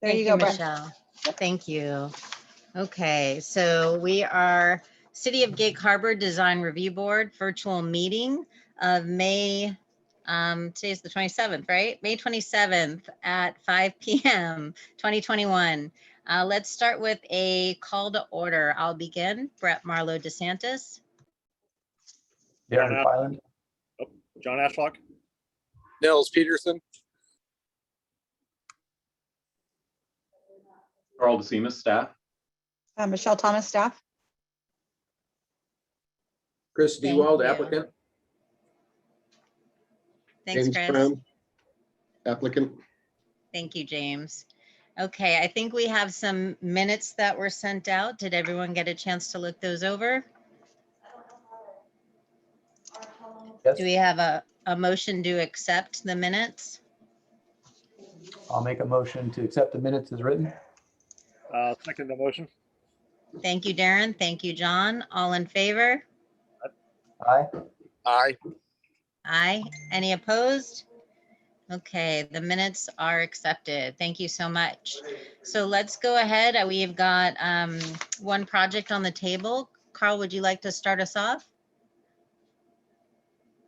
There you Thank go, Brett. Michelle. Thank you. Okay, so we are City of Gig Harbor Design Review Board virtual meeting of May, today's the 27th, right? May 27th at 5 p.m. 2021. Let's start with a call to order. I'll begin. Brett Marlowe DeSantis. Darren Filan. John Ashlock. Nels Peterson. Carl DeSimas, staff. Michelle Thomas, staff. Chris Thank Dewald, you. applicant. Thanks, James Chris. Brown, applicant. Thank you, James. Okay, I think we have some minutes that were sent out. Did everyone get a chance to look those over? Yes. Do we have a motion to accept the minutes? I'll make a motion to accept the minutes as written. Second the motion. Thank you, Darren. Thank you, John. All in favor? Aye. Aye. Aye. Any opposed? Okay, the minutes are accepted. Thank you so much. So let's go ahead. We've got one project on the table. Carl, would you like to start us off?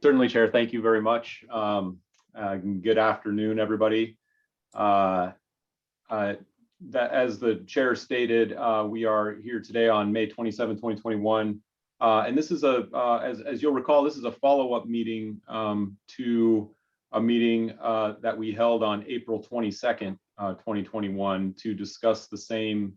Certainly, Chair. Thank you very much. Good afternoon, everybody. That, as the chair stated, we are here today on May 27, 2021. And this is as you'll recall, this is a follow-up meeting to a meeting that we held on April 22nd, 2021 to discuss the same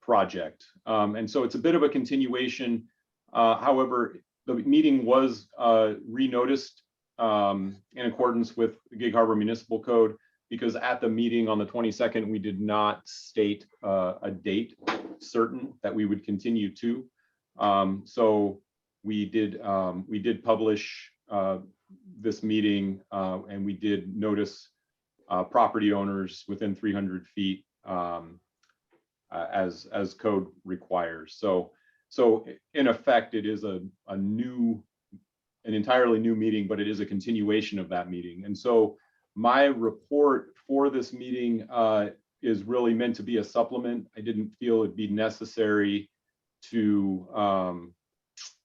project. And so it's a bit of a continuation. However, the meeting was re-noticed in accordance with the Gig Harbor Municipal Code, because at the meeting on the 22nd, we did not state a date certain that we would continue to. So we did publish this meeting, and we did notice property owners within 300 feet as code requires. So in effect, it is an entirely new meeting, but it is a continuation of that meeting. And so my report for this meeting is really meant to be a supplement. I didn't feel it'd be necessary to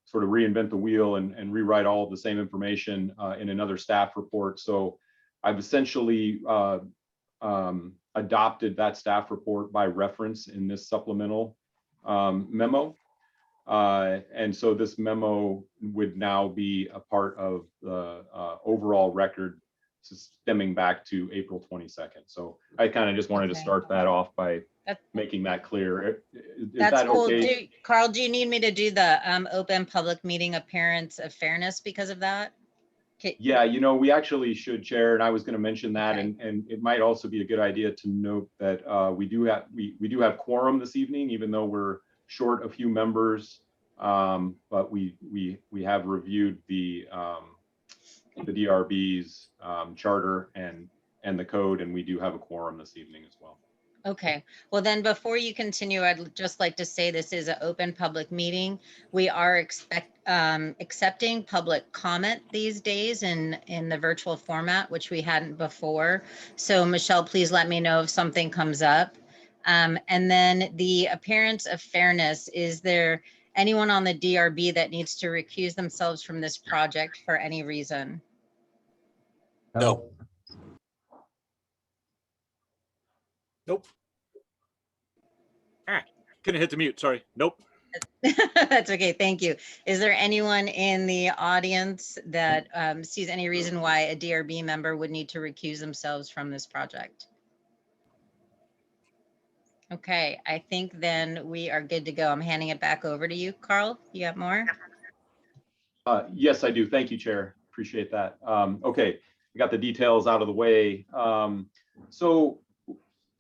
sort of reinvent the wheel and rewrite all of the same information in another staff report. So I've essentially adopted that staff report by reference in this supplemental memo. And so this memo would now be a part of the overall record stemming back to April 22nd. So I kind of just wanted to start that off by making that clear. Is That's that cool. okay? Carl, do you need me to do the open public meeting appearance of fairness because of that? Okay. Yeah, you know, we actually should, Chair, and I was going to mention that, Okay. and it might also be a good idea to note that we do have quorum this evening, even though we're short a few members, but we have reviewed the DRB's charter and the code, and we do have a quorum this evening as well. Okay, well then before you continue, I'd just like to say this is an open public meeting. We are accepting public comment these days in the virtual format, which we hadn't before. So Michelle, please let me know if something comes up. And then the appearance of fairness, is there anyone on the DRB that needs to recuse themselves from this project for any reason? No. Nope. All right. Couldn't hit the mute. Sorry. Nope. That's okay. Thank you. Is there anyone in the audience that sees any reason why a DRB member would need to recuse themselves from this project? Okay, I think then we are good to go. I'm handing it back over to you, Carl. You have more? Yes, I do. Thank you, Chair. Appreciate that. Okay, we got the details out of the way.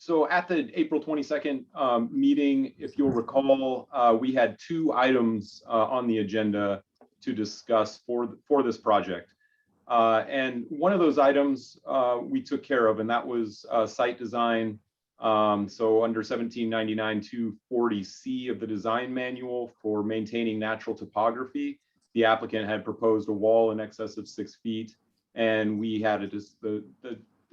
So at the April 22nd meeting, if you'll recall, we had two items on the agenda to discuss for this project. And one of those items we took care of, and that was site design. So under 1799-240C of the design manual for maintaining natural topography, the applicant had proposed a wall in excess of 6 feet, and we had the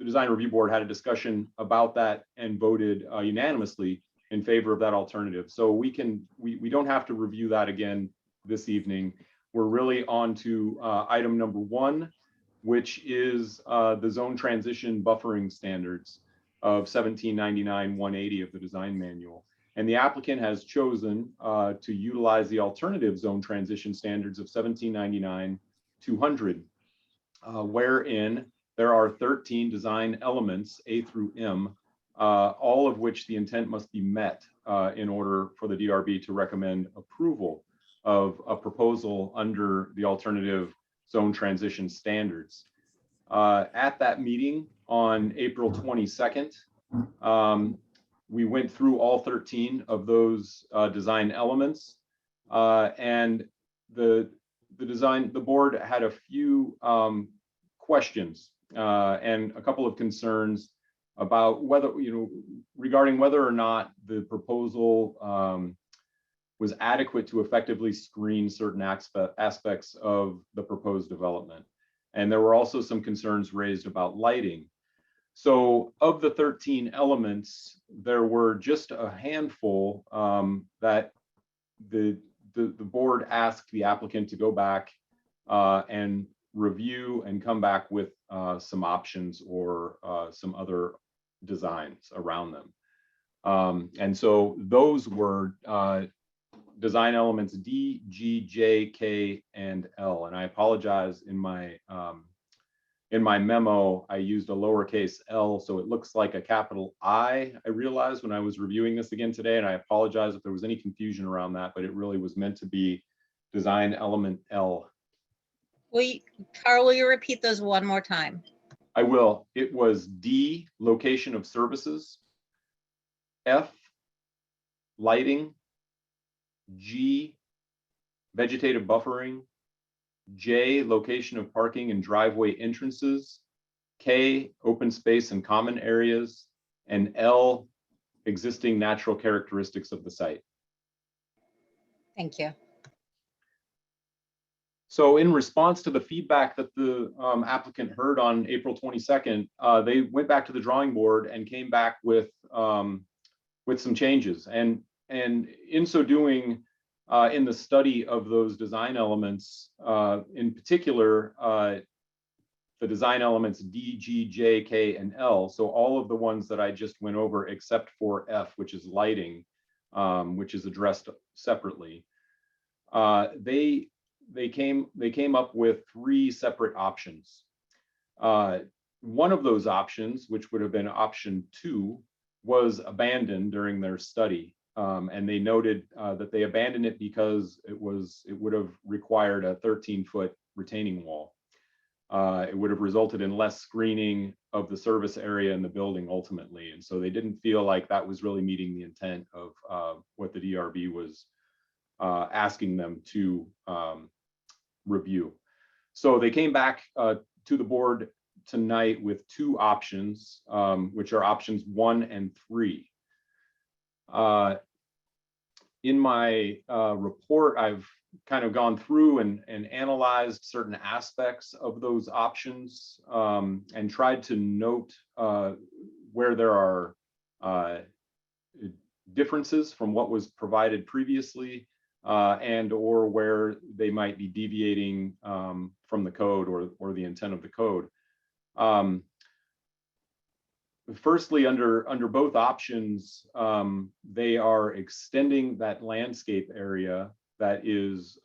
the design review board had a discussion about that and voted unanimously in favor of that alternative. So we don't have to review that again this evening. We're really on to item number 1, which is the zone transition buffering standards of 1799-180 of the design manual. And the applicant has chosen to utilize the alternative zone transition standards of 1799-200, wherein there are 13 design elements, A through M, all of which the intent must be met in order for the DRB to recommend approval of a proposal under the alternative zone transition standards. At that meeting on April 22nd, we went through all 13 of those design elements, and the board had a few questions and a couple of concerns about whether, regarding whether or not the proposal was adequate to effectively screen certain aspects of the proposed development. And there were also some concerns raised about lighting. So of the 13 elements, there were just a handful that the board asked the applicant to go back and review and come back with some options or some other designs around them. And so those were design elements D, G, J, K, and L. And I apologize, in my memo, I used a lowercase l, so it looks like a capital I realized when I was reviewing this again today, and I apologize if there was any confusion around that, but it really was meant to be design element L. Carl, will you repeat those one more time? I will. It was D, location of services, F, lighting, G, vegetative buffering, J, location of parking and driveway entrances, K, open space and common areas, and L, existing natural characteristics of the site. Thank you. So in response to the feedback that the applicant heard on April 22nd, they went back to the drawing board and came back with some changes. And in so doing, in the study of those design elements, in particular, the design elements D, G, J, K, and L, so all of the ones that I just went over except for F, which is lighting, which is addressed separately, they came up with 3 separate options. One of those options, which would have been option 2, was abandoned during their study. And they noted that they abandoned it because it would have required a 13-foot retaining wall. It would have resulted in less screening of the service area in the building ultimately. And so they didn't feel like that was really meeting the intent of what the DRB was asking them to review. So they came back to the board tonight with 2 options, which are options 1 and 3. In my report, I've kind of gone through and analyzed certain aspects of those options and tried to note where there are differences from what was provided previously and or where they might be deviating from the code or the intent of the code. Firstly, under both options, they are extending that landscape area that is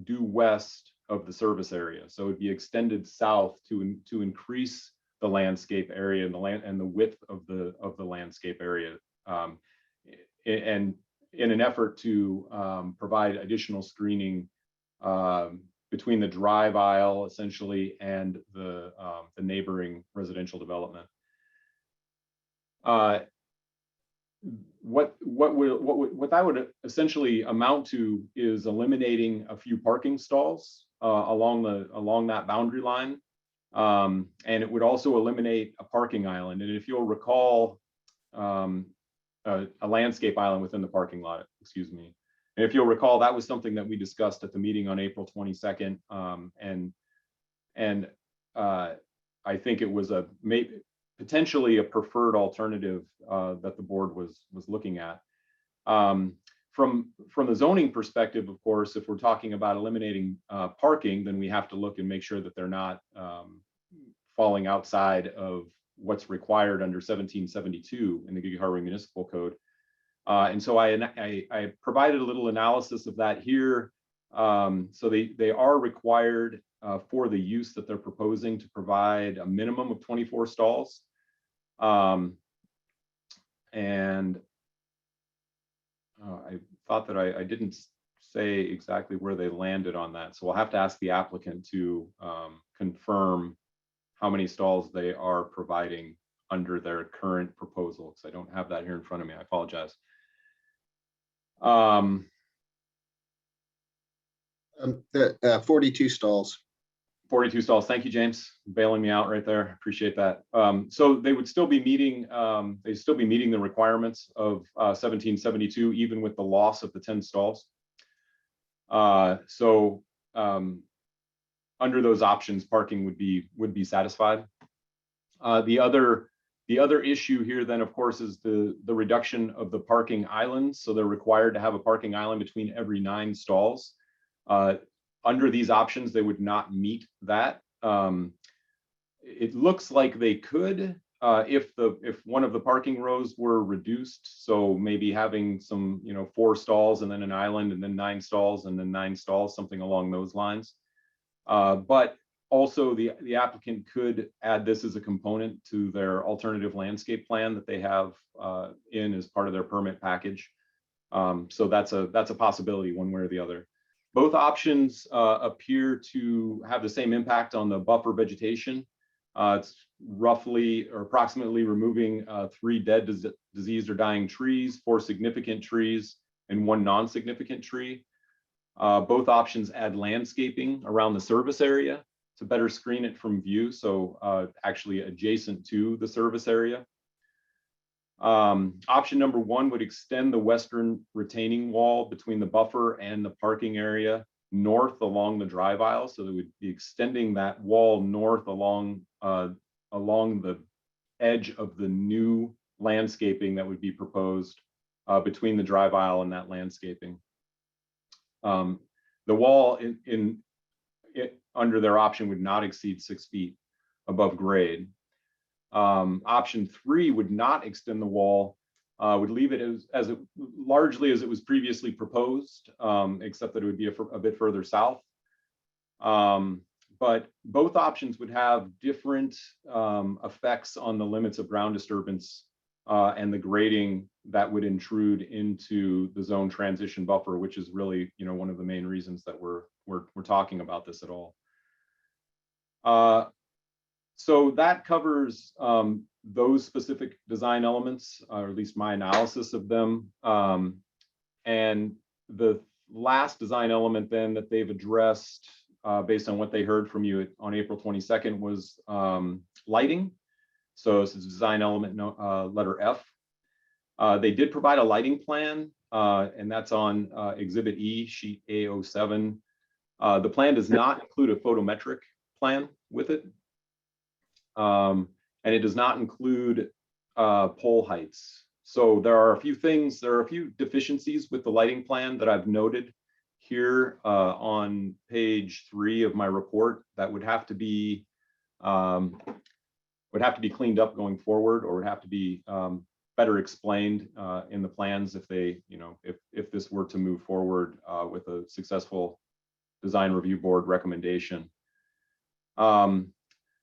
due west of the service area. So it'd be extended south to increase the landscape area and the width of the landscape area, and in an effort to provide additional screening between the drive aisle essentially and the neighboring residential development. What that would essentially amount to is eliminating a few parking stalls along that boundary line, and it would also eliminate a parking island. And if you'll recall, a landscape island within the parking lot, excuse me. And if you'll recall, that was something that we discussed at the meeting on April 22nd, and I think it was potentially a preferred alternative that the board was looking at. From the zoning perspective, of course, if we're talking about eliminating parking, then we have to look and make sure that they're not falling outside of what's required under 1772 in the Gig Harbor Municipal Code. And so I provided a little analysis of that here. So they are required for the use that they're proposing to provide a minimum of 24 stalls. And I thought that I didn't say exactly where they landed on that. So we'll have to ask the applicant to confirm how many stalls they are providing under their current proposal, because I don't have that here in front of me. I apologize. 42 stalls. 42 stalls. Thank you, James, bailing me out right there. Appreciate that. So they would still be meeting, the requirements of 1772, even with the loss of the 10 stalls. Under those options, parking would be satisfied. The other issue here then, of course, is the reduction of the parking islands. So they're required to have a parking island between every 9 stalls. Under these options, they would not meet that. It looks like they could if one of the parking rows were reduced. So maybe having some 4 stalls and then an island and then 9 stalls and then 9 stalls, something along those lines. But also the applicant could add this as a component to their alternative landscape plan that they have in as part of their permit package. So that's a possibility one way or the other. Both options appear to have the same impact on the buffer vegetation. It's roughly or approximately removing 3 dead, diseased or dying trees, 4 significant trees, and 1 non-significant tree. Both options add landscaping around the service area to better screen it from view, so actually adjacent to the service area. Option number 1 would extend the western retaining wall between the buffer and the parking area north along the drive aisle. So they would be extending that wall north along the edge of the new landscaping that would be proposed between the drive aisle and that landscaping. The wall under their option would not exceed 6 feet above grade. Option 3 would not extend the wall, would leave it largely as it was previously proposed, except that it would be a bit further south. But both options would have different effects on the limits of ground disturbance and the grading that would intrude into the zone transition buffer, which is really one of the main reasons that we're talking about this at all. So that covers those specific design elements, or at least my analysis of them. And the last design element then that they've addressed based on what they heard from you on April 22nd was lighting. So this is design element letter F. They did provide a lighting plan, and that's on Exhibit E, sheet A07. The plan does not include a photometric plan with it. And it does not include pole heights. So there are a few deficiencies with the lighting plan that I've noted here on page 3 of my report that would have to be cleaned up going forward, or would have to be better explained in the plans if they, if this were to move forward with a successful design review board recommendation.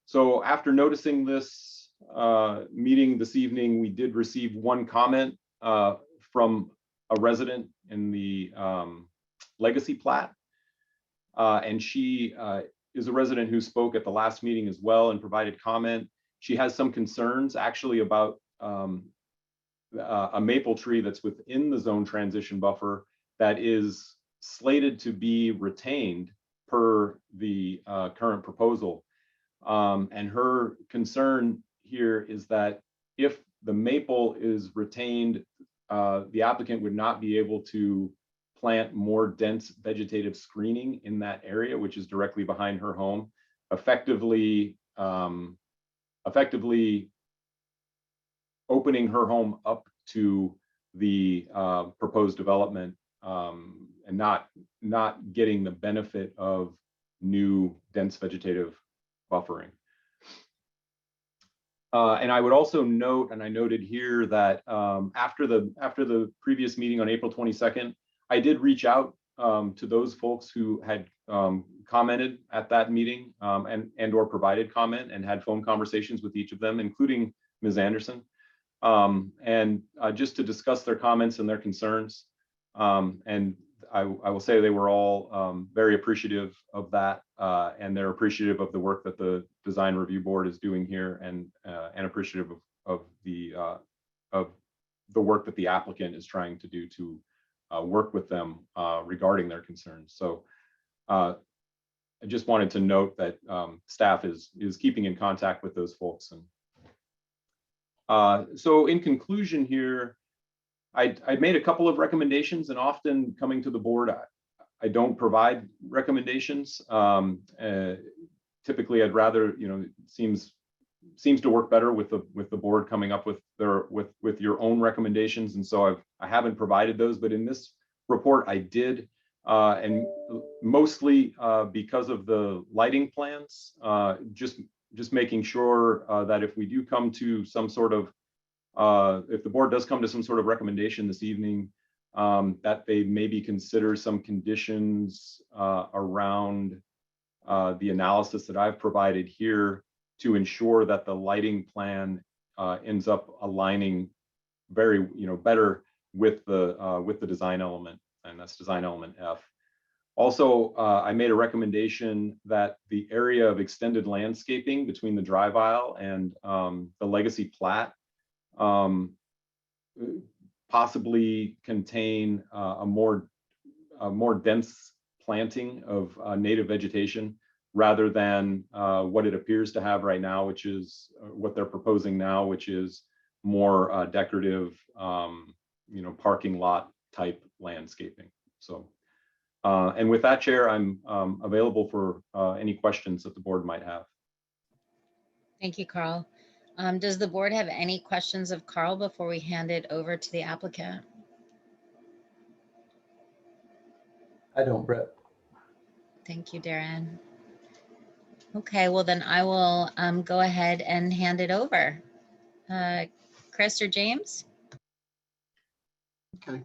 So after noticing this meeting this evening, we did receive 1 comment from a resident in the Legacy plat. And she is a resident who spoke at the last meeting as well and provided comment. She has some concerns actually about a maple tree that's within the zone transition buffer that is slated to be retained per the current proposal. And her concern here is that if the maple is retained, the applicant would not be able to plant more dense vegetative screening in that area, which is directly behind her home, effectively effectively opening her home up to the proposed development, and not getting the benefit of new dense vegetative buffering. And I would also note, and I noted here that after the previous meeting on April 22nd, I did reach out to those folks who had commented at that meeting and or provided comment and had phone conversations with each of them, including Ms. Anderson, and just to discuss their comments and their concerns. And I will say they were all very appreciative of that, and they're appreciative of the work that the Design Review Board is doing here, and appreciative of the work that the applicant is trying to do to work with them regarding their concerns. So I just wanted to note that staff is keeping in contact with those folks. And so in conclusion here, I made a couple of recommendations, and often coming to the board, I don't provide recommendations. Typically, I'd rather, it seems to work better with the board coming up with your own recommendations, and so I haven't provided those. But in this report, I did, and mostly because of the lighting plans, just making sure that if we do come to some sort of if the board does come to some sort of recommendation this evening, that they maybe consider some conditions around the analysis that I've provided here to ensure that the lighting plan ends up aligning very, better with the design element, and that's design element F. Also, I made a recommendation that the area of extended landscaping between the drive aisle and the legacy plat possibly contain a more dense planting of native vegetation, rather than what it appears to have right now, which is what they're proposing now, which is more decorative, parking lot type landscaping. So, and with that, Chair, I'm available for any questions that the board might have. Thank you, Carl. Does the board have any questions of Carl before we hand it over to the applicant? I don't, Brett. Thank you, Darren. Okay, well then I will go ahead and hand it over. Chris or James? Okay.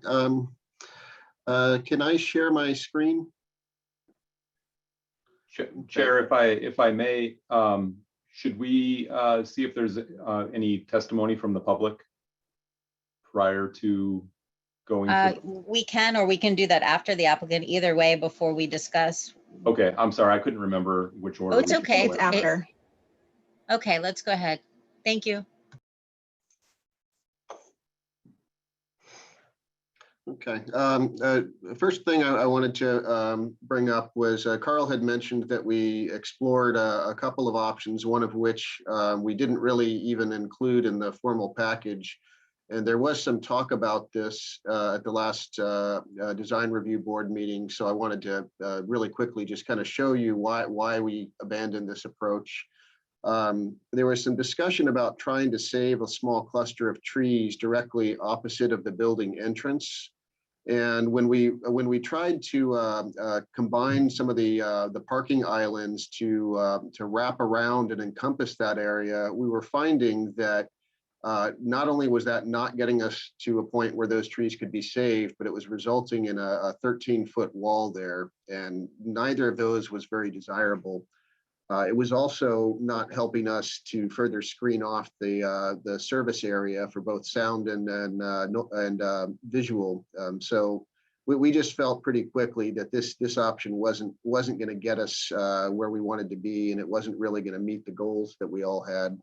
Can I share my screen? Chair, if I may, should we see if there's any testimony from the public prior to going? We can, or we can do that after the applicant, either way, before we discuss. Okay, I'm sorry, I couldn't remember which order. Oh, it's we should okay. go It's in. after. Okay, let's go ahead. Thank you. Okay. First thing I wanted to bring up was Carl had mentioned that we explored a couple of options, one of which we didn't really even include in the formal package. And there was some talk about this at the last Design Review Board meeting. So I wanted to really quickly just kind of show you why we abandoned this approach. There was some discussion about trying to save a small cluster of trees directly opposite of the building entrance. And when we tried to combine some of the parking islands to wrap around and encompass that area, we were finding that not only was that not getting us to a point where those trees could be saved, but it was resulting in a 13-foot wall there, and neither of those was very desirable. It was also not helping us to further screen off the service area for both sound and visual. So we just felt pretty quickly that this option wasn't going to get us where we wanted to be, and it wasn't really going to meet the goals that we all had.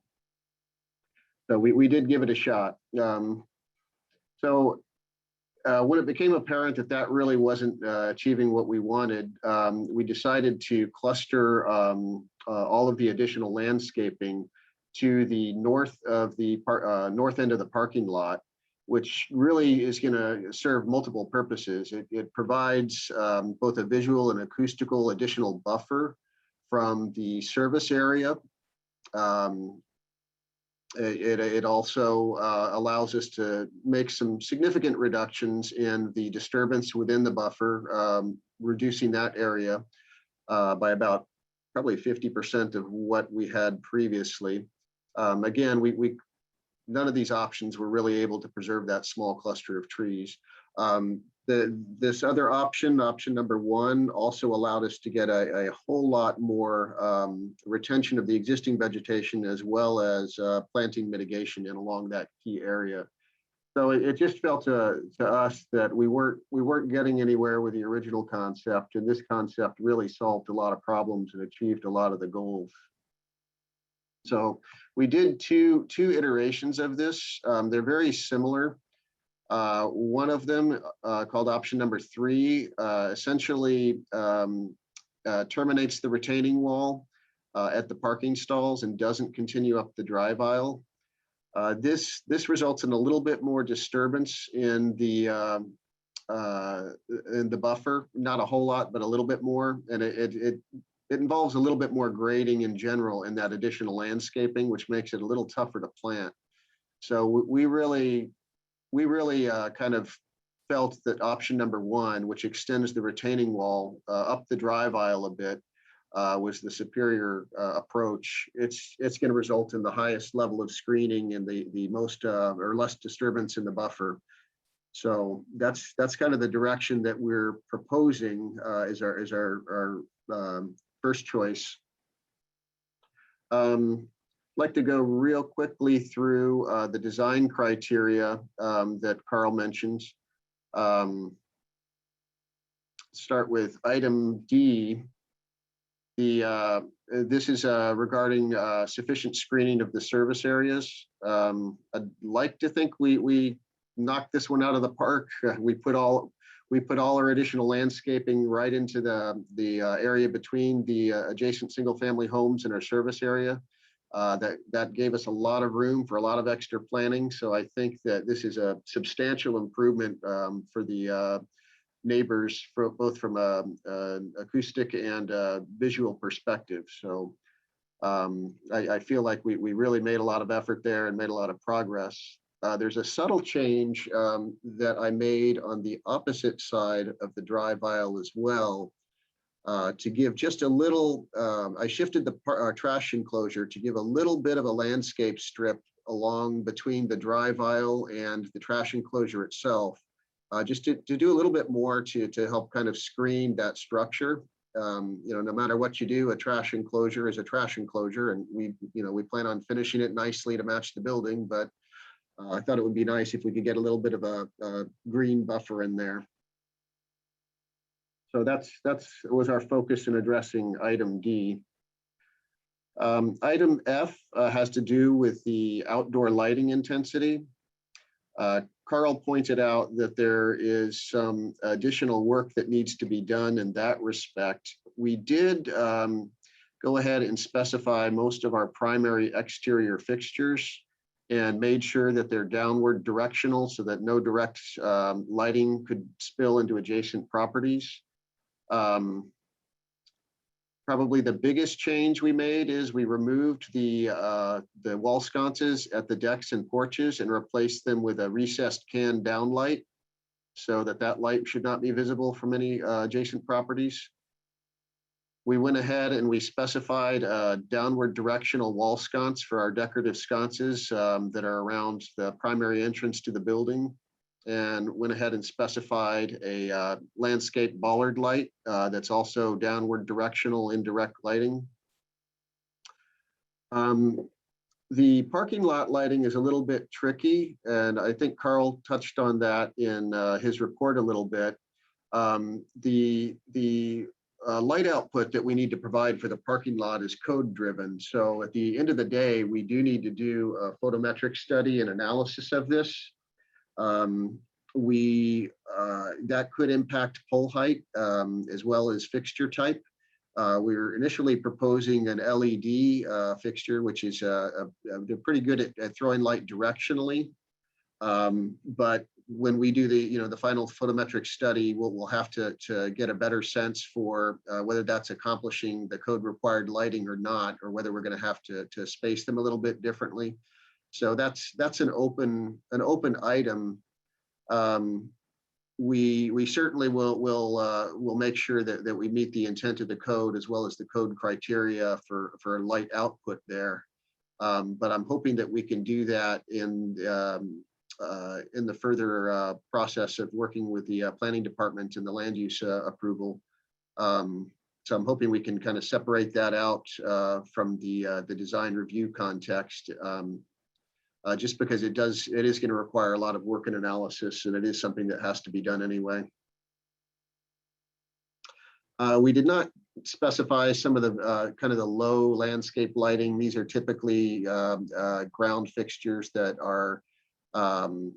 So we did give it a shot. When it became apparent that that really wasn't achieving what we wanted, we decided to cluster all of the additional landscaping to the north of the north end of the parking lot, which really is going to serve multiple purposes. It provides both a visual and acoustical additional buffer from the service area. It also allows us to make some significant reductions in the disturbance within the buffer, reducing that area by about probably 50% of what we had previously. Again, none of these options were really able to preserve that small cluster of trees. This other option number 1, also allowed us to get a whole lot more retention of the existing vegetation, as well as planting mitigation in along that key area. So it just felt to us that we weren't getting anywhere with the original concept, and this concept really solved a lot of problems and achieved a lot of the goals. So we did two iterations of this. They're very similar. One of them, called option number 3, essentially terminates the retaining wall at the parking stalls and doesn't continue up the drive aisle. This results in a little bit more disturbance in the buffer, not a whole lot, but a little bit more, and it involves a little bit more grading in general and that additional landscaping, which makes it a little tougher to plant. So we really kind of felt that option number 1, which extends the retaining wall up the drive aisle a bit, was the superior approach. It's going to result in the highest level of screening and the most or less disturbance in the buffer. So that's kind of the direction that we're proposing as our first choice. Like to go real quickly through the design criteria that Carl mentions. Start with item D. This is regarding sufficient screening of the service areas. I'd like to think we knocked this one out of the park. We put all our additional landscaping right into the area between the adjacent single-family homes and our service area. That gave us a lot of room for a lot of extra planning. So I think that this is a substantial improvement for the neighbors, both from an acoustic and visual perspective. So I feel like we really made a lot of effort there and made a lot of progress. There's a subtle change that I made on the opposite side of the drive aisle as well, to give just a little, I shifted our trash enclosure to give a little bit of a landscape strip along between the drive aisle and the trash enclosure itself, just to do a little bit more to help kind of screen that structure. No matter what you do, a trash enclosure is a trash enclosure, and we plan on finishing it nicely to match the building, but I thought it would be nice if we could get a little bit of a green buffer in there. So that was our focus in addressing item D. Item F has to do with the outdoor lighting intensity. Carl pointed out that there is some additional work that needs to be done in that respect. We did go ahead and specify most of our primary exterior fixtures and made sure that they're downward directional so that no direct lighting could spill into adjacent properties. Probably the biggest change we made is we removed the wall sconces at the decks and porches and replaced them with a recessed can downlight so that light should not be visible from any adjacent properties. We went ahead and we specified downward directional wall sconce for our decorative sconces that are around the primary entrance to the building, and went ahead and specified a landscape bollard light that's also downward directional indirect lighting. The parking lot lighting is a little bit tricky, and I think Carl touched on that in his report a little bit. The light output that we need to provide for the parking lot is code driven. So at the end of the day, we do need to do a photometric study and analysis of this. That could impact pole height as well as fixture type. We were initially proposing an LED fixture, which is they're pretty good at throwing light directionally. But when we do the final photometric study, we'll have to get a better sense for whether that's accomplishing the code required lighting or not, or whether we're going to have to space them a little bit differently. So that's an open item. We certainly will make sure that we meet the intent of the code as well as the code criteria for light output there. But I'm hoping that we can do that in the further process of working with the planning department and the land use approval. So I'm hoping we can kind of separate that out from the design review context. Just because it is going to require a lot of work and analysis, and it is something that has to be done anyway. We did not specify some of the kind of the low landscape lighting. These are typically ground fixtures that are 9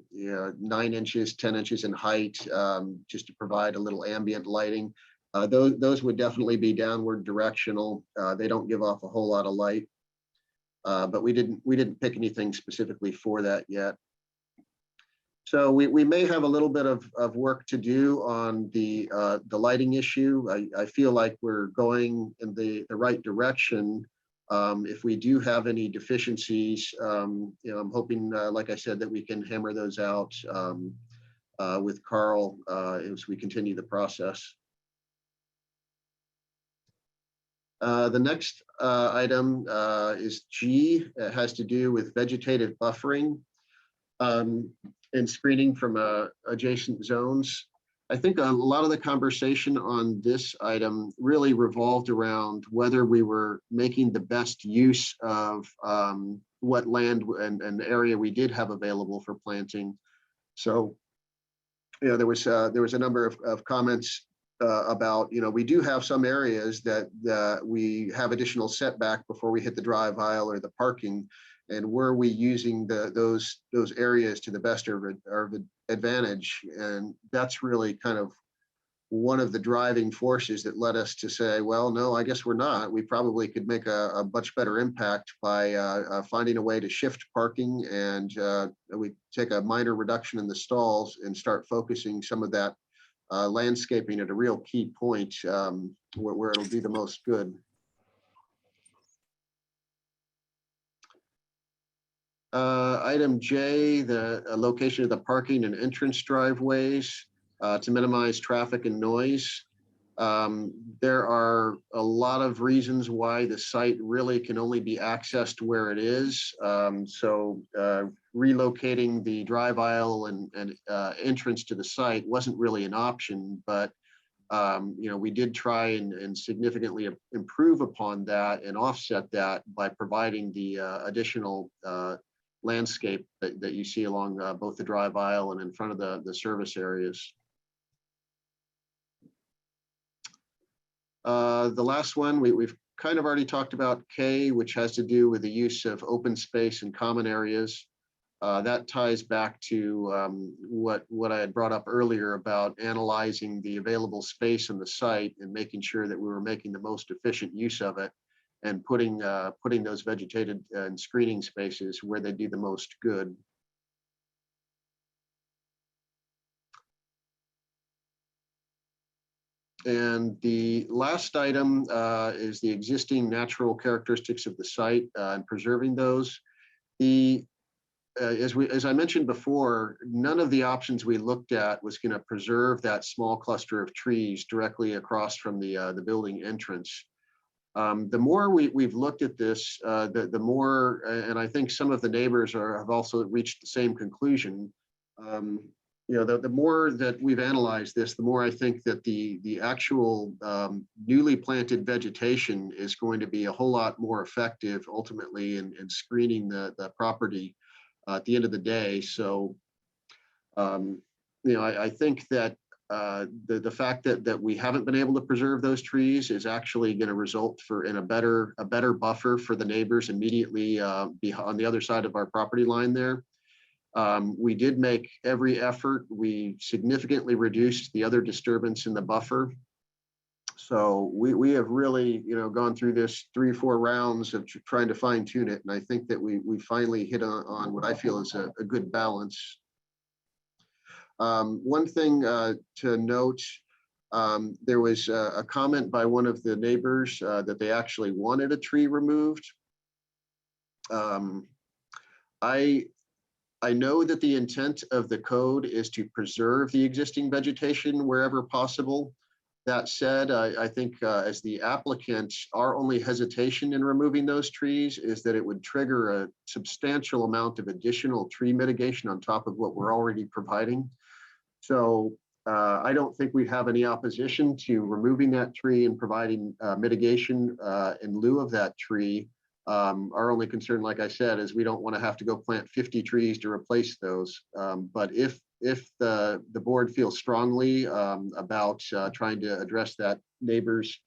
inches, 10 inches in height, just to provide a little ambient lighting. Those would definitely be downward directional. They don't give off a whole lot of light. But we didn't pick anything specifically for that yet. So we may have a little bit of work to do on the lighting issue. I feel like we're going in the right direction. If we do have any deficiencies, I'm hoping, like I said, that we can hammer those out with Carl as we continue the process. The next item is G. It has to do with vegetative buffering and screening from adjacent zones. I think a lot of the conversation on this item really revolved around whether we were making the best use of what land and area we did have available for planting. So, there was a number of comments about, we do have some areas that we have additional setback before we hit the drive aisle or the parking, and were we using those areas to the best of our advantage? And that's really kind of one of the driving forces that led us to say, well, no, I guess we're not. We probably could make a much better impact by finding a way to shift parking, and we take a minor reduction in the stalls and start focusing some of that landscaping at a real key point where it'll do the most good. Item J, the location of the parking and entrance driveways to minimize traffic and noise. There are a lot of reasons why the site really can only be accessed where it is. So relocating the drive aisle and entrance to the site wasn't really an option, but we did try and significantly improve upon that and offset that by providing the additional landscape that you see along both the drive aisle and in front of the service areas. The last one, we've kind of already talked about K, which has to do with the use of open space and common areas. That ties back to what I had brought up earlier about analyzing the available space in the site and making sure that we were making the most efficient use of it, and putting those vegetated and screening spaces where they do the most good. And the last item is the existing natural characteristics of the site and preserving those. As I mentioned before, none of the options we looked at was going to preserve that small cluster of trees directly across from the building entrance. The more we've looked at this, the more, and I think some of the neighbors have also reached the same conclusion. The more that we've analyzed this, the more I think that the actual newly planted vegetation is going to be a whole lot more effective ultimately in screening the property at the end of the day. So, I think that the fact that we haven't been able to preserve those trees is actually going to result in a better buffer for the neighbors immediately on the other side of our property line there. We did make every effort. We significantly reduced the other disturbance in the buffer. So we have really, gone through this 3 or 4 rounds of trying to fine tune it. And I think that we finally hit on what I feel is a good balance. One thing to note, there was a comment by one of the neighbors that they actually wanted a tree removed. I know that the intent of the code is to preserve the existing vegetation wherever possible. That said, I think as the applicant, our only hesitation in removing those trees is that it would trigger a substantial amount of additional tree mitigation on top of what we're already providing. So I don't think we have any opposition to removing that tree and providing mitigation in lieu of that tree. Our only concern, like I said, is we don't want to have to go plant 50 trees to replace those. But if the board feels strongly about trying to address that neighbor's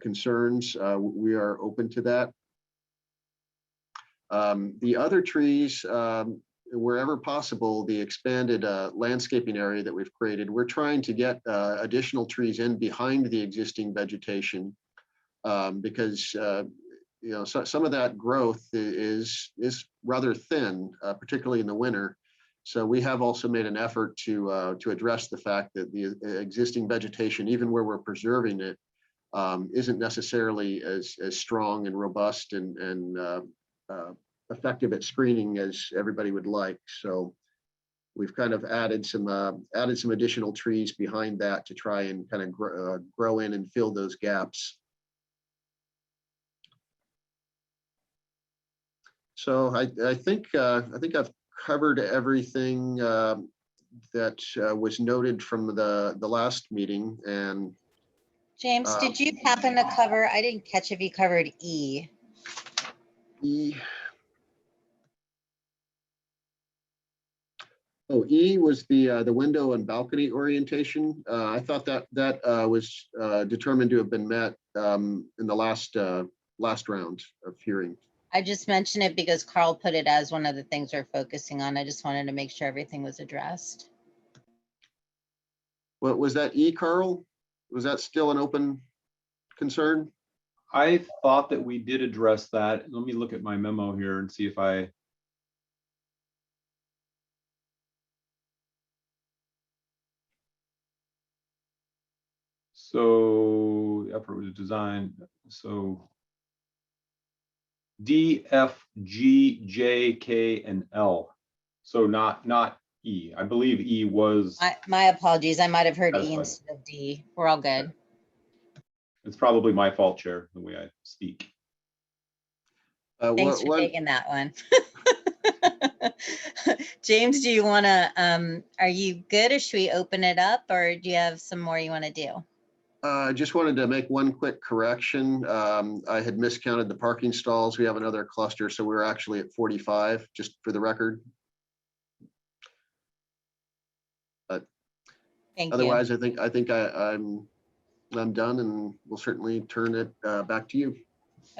concerns, we are open to that. The other trees, wherever possible, the expanded landscaping area that we've created, we're trying to get additional trees in behind the existing vegetation because some of that growth is rather thin, particularly in the winter. So we have also made an effort to address the fact that the existing vegetation, even where we're preserving it, isn't necessarily as strong and robust and effective at screening as everybody would like. So we've kind of added some additional trees behind that to try and kind of grow in and fill those gaps. So I think I've covered everything that was noted from the last meeting. And James, did you happen to cover, I didn't catch if you covered E. E. Oh, E was the window and balcony orientation. I thought that was determined to have been met in the last round of hearing. I just mentioned it because Carl put it as one of the things we're focusing on. I just wanted to make sure everything was addressed. What was that, E, Carl? Was that still an open concern? I thought that we did address that. Let me look at my memo here and see if I. So the effort was designed. So D, F, G, J, K, and L. So not E. I believe E was. My apologies. I might have heard That's E fine. instead of D. We're all good. It's probably my fault, Chair, the way I speak. Thanks for taking that one. James, do you want to, are you good or should we open it up or do you have some more you want to do? I just wanted to make one quick correction. I had miscounted the parking stalls. We have another cluster, so we're actually at 45, just for the record. Thank you. Otherwise, I think I'm done, and we'll certainly turn it back to you.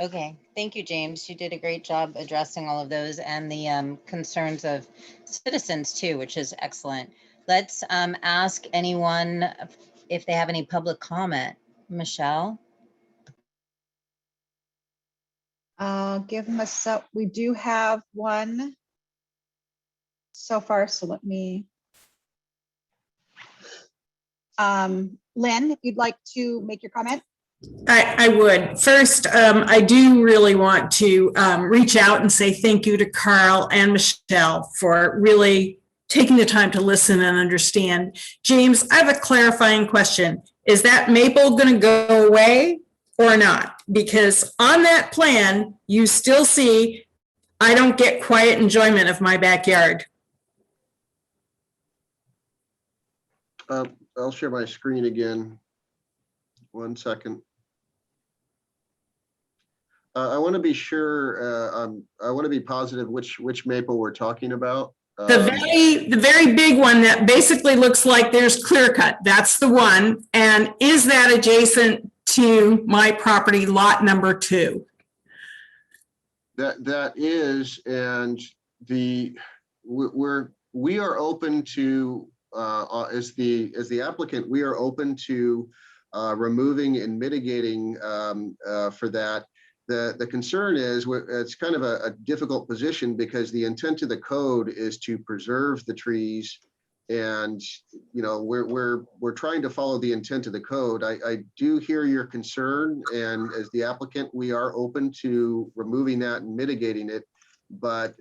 Okay, thank you, James. You did a great job addressing all of those and the concerns of citizens too, which is excellent. Let's ask anyone if they have any public comment. Michelle? Give them we do have one so far, so let me. Lynn, if you'd like to make your comment. I would. First, I do really want to reach out and say thank you to Carl and Michelle for really taking the time to listen and understand. James, I have a clarifying question. Is that maple going to go away or not? Because on that plan, you still see I don't get quiet enjoyment of my backyard. I'll share my screen again. 1 second. I want to be sure. I want to be positive which maple we're talking about. The very big one that basically looks like there's clear cut. That's the one. And is that adjacent to my property lot number 2? That is, and we are open to as the applicant, we are open to removing and mitigating for that. The concern is it's kind of a difficult position because the intent of the code is to preserve the trees, and we're trying to follow the intent of the code. I do hear your concern, and as the applicant, we are open to removing that and mitigating it. but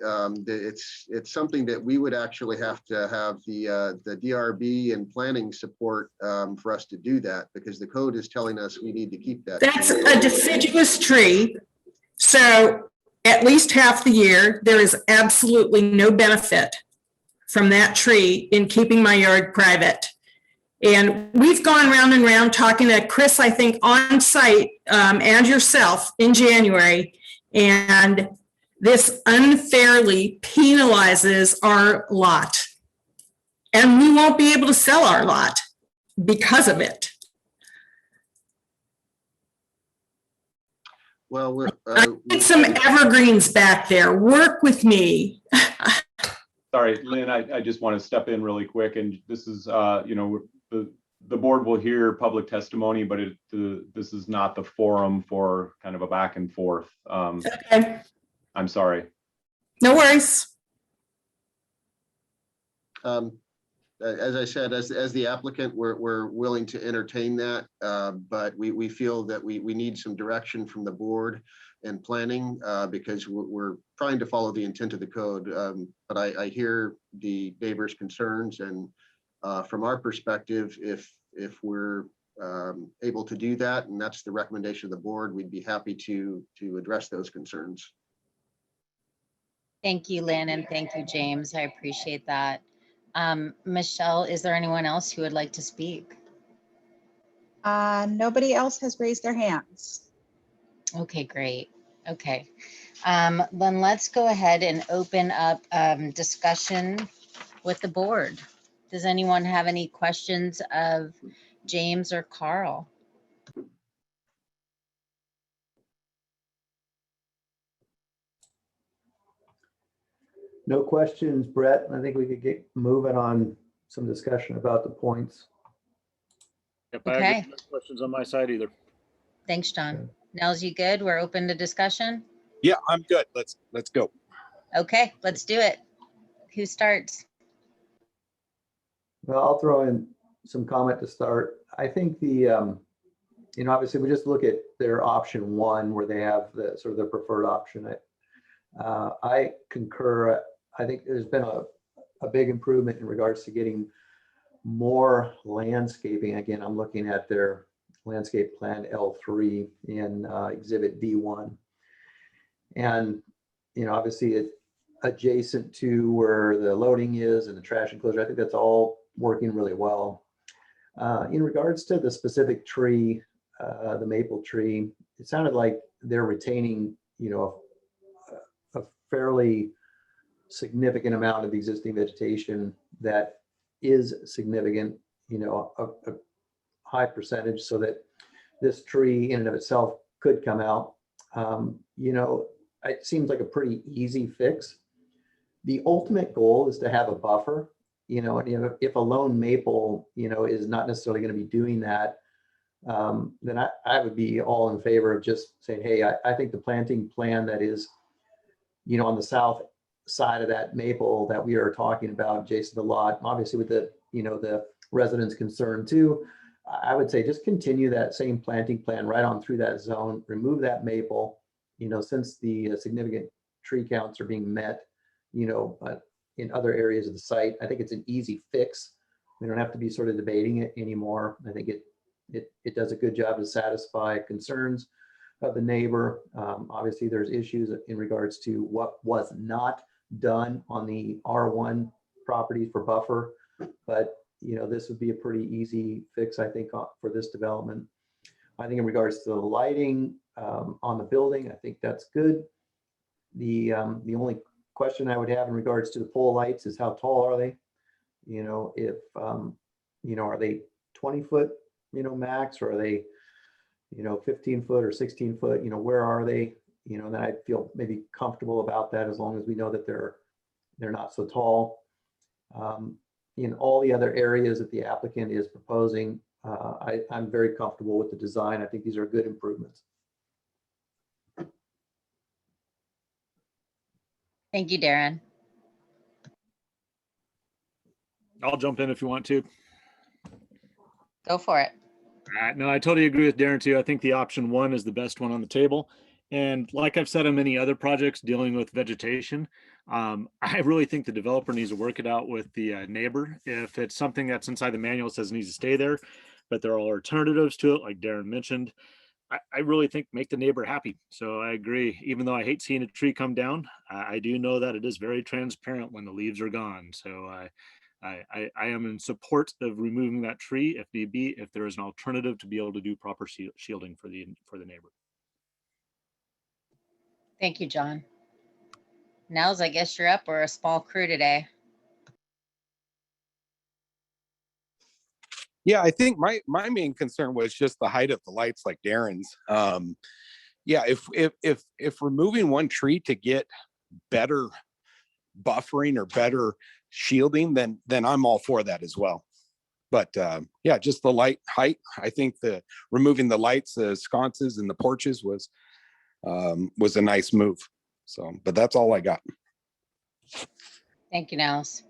it's something that we would actually have to have the DRB and planning support for us to do that, because the code is telling us we need to keep that. That's tree. a deciduous tree. So at least half the year, there is absolutely no benefit from that tree in keeping my yard private. And we've gone round and round talking to Chris, I think, on site and yourself in January. And this unfairly penalizes our lot. And we won't be able to sell our lot because of it. Well, Get some evergreens back there. Work with me. Sorry, Lynn, I just want to step in really quick, and this is, you know, the board will hear public testimony, but this is not the forum for kind of a back and forth. Okay, I'm sorry. no worries. As I said, as the applicant, we're willing to entertain that, but we feel that we need some direction from the board and planning, because we're trying to follow the intent of the code. But I hear the neighbors' concerns, and from our perspective, if we're able to do that, and that's the recommendation of the board, we'd be happy to address those concerns. Thank you, Lynn, and thank you, James. I appreciate that. Michelle, is there anyone else who would like to speak? Nobody else has raised their hands. Okay, great. Okay. Then let's go ahead and open up discussion with the board. Does anyone have any questions of James or Carl? No questions, Brett. I think we could get moving on some discussion about the points. Yep, I have no questions on my side either. Thanks, John. Nels, you good? We're open to discussion? Yeah, I'm good. Let's go. Okay, let's do it. Who starts? Well, I'll throw in some comment to start. I think the, you know, obviously we just look at their option one where they have the sort of the preferred option. I concur. I think there's been a big improvement in regards to getting more landscaping. Again, I'm looking at their landscape plan L3 in exhibit D1. And, you know, obviously it adjacent to where the loading is and the trash enclosure, I think that's all working really well. In regards to the specific tree, the maple tree, it sounded like they're retaining, you know, a fairly significant amount of existing vegetation that is significant, you know, a high percentage, so that this tree in and of itself could come out. You know, it seems like a pretty easy fix. The ultimate goal is to have a buffer, you know, and if a lone maple, you know, is not necessarily going to be doing that, then I would be all in favor of just saying, hey, I think the planting plan that is, you know, on the south side of that maple that we are talking about, adjacent to the lot, obviously with the, you know, the residents' concern too, I would say just continue that same planting plan right on through that zone, remove that maple, you know, since the significant tree counts are being met, you know, in other areas of the site. I think it's an easy fix. We don't have to be sort of debating it anymore. I think it does a good job to satisfy concerns of the neighbor. Obviously, there's issues in regards to what was not done on the R1 properties for buffer, but you know, this would be a pretty easy fix, I think, for this development. I think in regards to the lighting on the building, I think that's good. The only question I would have in regards to the pole lights is how tall are they? You know, if you know, are they 20 foot, you know, max, or are they, you know, 15 foot or 16 foot? You know, where are they? You know, then I'd feel maybe comfortable about that, as long as we know that they're not so tall. In all the other areas that the applicant is proposing, I'm very comfortable with the design. I think these are good improvements. Thank you, Darren. I'll jump in if you want to. Go for it. No, I totally agree with Darren too. I think the option one is the best one on the table. And like I've said on many other projects dealing with vegetation, I really think the developer needs to work it out with the neighbor. If it's something that's inside the manual, it says it needs to stay there, but there are alternatives to it, like Darren mentioned. I really think make the neighbor happy. So I agree. Even though I hate seeing a tree come down, I do know that it is very transparent when the leaves are gone. So I am in support of removing that tree if need be, if there is an alternative to be able to do proper shielding for the neighbor. Thank you, John. Nels, I guess you're up. We're a small crew today. Yeah, I think my main concern was just the height of the lights, like Darren's. Yeah, if removing one tree to get better buffering or better shielding, then I'm all for that as well. But yeah, just the light height. I think the removing the lights, the sconces, and the porches was a nice move. So, but that's all I got. Thank you, Nels.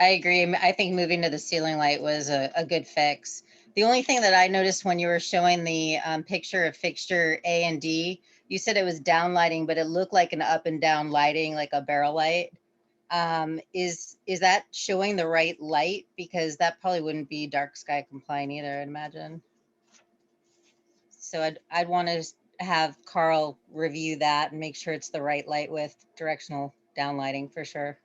I agree. I think moving to the ceiling light was a good fix. The only thing that I noticed when you were showing the picture of fixture A and D, you said it was down lighting, but it looked like an up and down lighting, like a barrel light. Is that showing the right light? Because that probably wouldn't be dark sky compliant either, I'd imagine. So I'd want to have Carl review that and make sure it's the right light with directional down lighting for sure.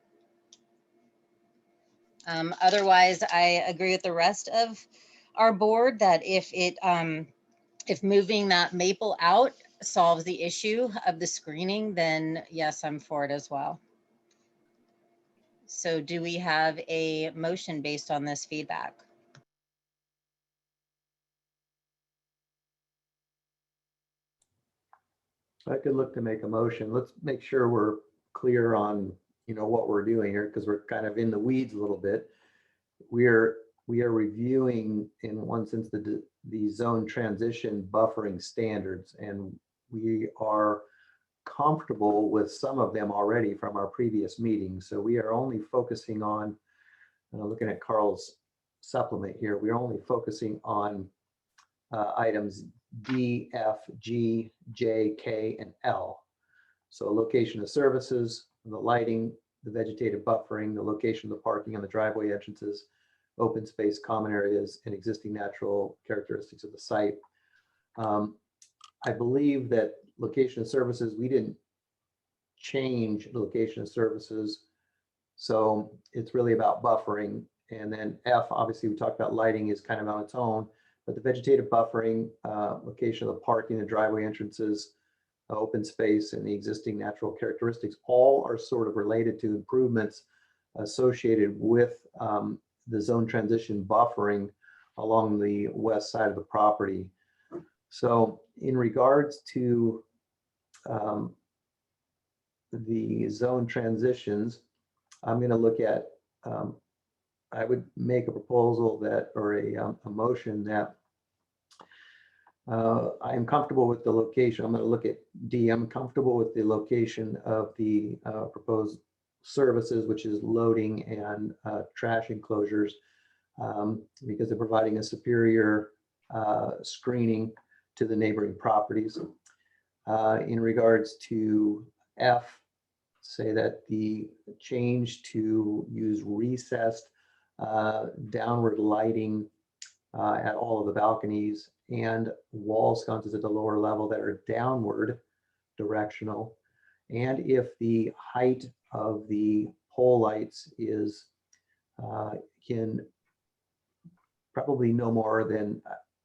Otherwise, I agree with the rest of our board that if moving that maple out solves the issue of the screening, then yes, I'm for it as well. So do we have a motion based on this feedback? I could look to make a motion. Let's make sure we're clear on, what we're doing here, because we're kind of in the weeds a little bit. We are reviewing, in one sense, the zone transition buffering standards, and we are comfortable with some of them already from our previous meetings. So we are only focusing on, looking at Carl's supplement here, we're only focusing on items D, F, G, J, K, and L. So location of services, the lighting, the vegetative buffering, the location of the parking and the driveway entrances, open space, common areas, and existing natural characteristics of the site. I believe that location of services, we didn't change the location of services. So it's really about buffering. And then F, obviously we talked about lighting is kind of on its own, but the vegetative buffering, location of the parking, the driveway entrances, open space, and the existing natural characteristics, all are sort of related to improvements associated with the zone transition buffering along the west side of the property. So in regards to the zone transitions, I'm going to look at, I would make a proposal that, or a motion that I am comfortable with the location. I'm going to look at D. I'm comfortable with the location of the proposed services, which is loading and trash enclosures, because they're providing a superior screening to the neighboring properties. In regards to F, say that the change to use recessed downward lighting at all of the balconies and wall sconces at the lower level that are downward directional. And if the height of the pole lights is can probably no more than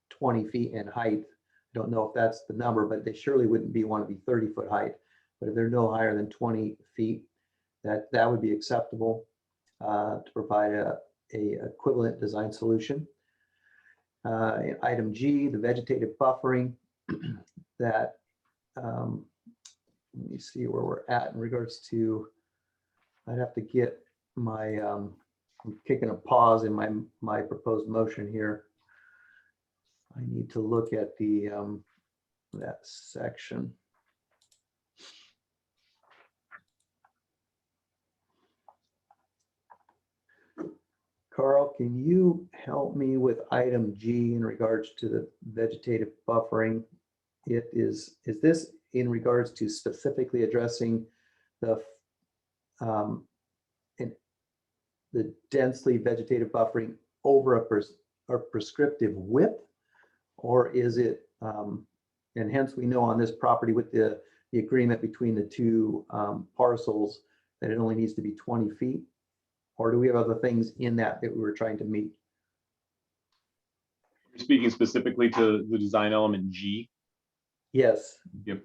20 feet in height. I don't know if that's the number, but they surely wouldn't want to be 30-foot height. But if they're no higher than 20 feet, that would be acceptable to provide a equivalent design solution. Item G, the vegetative buffering, that let me see where we're at in regards to, I'd have to get my, I'm kicking a pause in my proposed motion here. I need to look at the that section. Carl, can you help me with item G in regards to the vegetative buffering? is this in regards to specifically addressing the the densely vegetative buffering over a prescriptive width? Or is it, and hence we know on this property with the agreement between the two parcels that it only needs to be 20 feet? Or do we have other things in that we were trying to meet? You're speaking specifically to the design element G. Yes. Yep.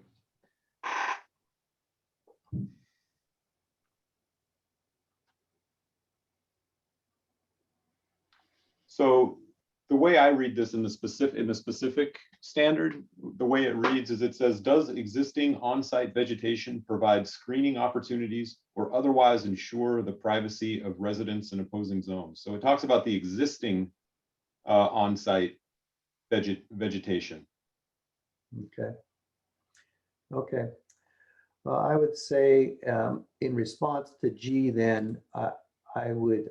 So the way I read this in the specific standard, the way it reads is it says, does existing on-site vegetation provide screening opportunities or otherwise ensure the privacy of residents in opposing zones? So it talks about the existing on-site vegetation. Okay. Okay. Well, I would say in response to G, then I would,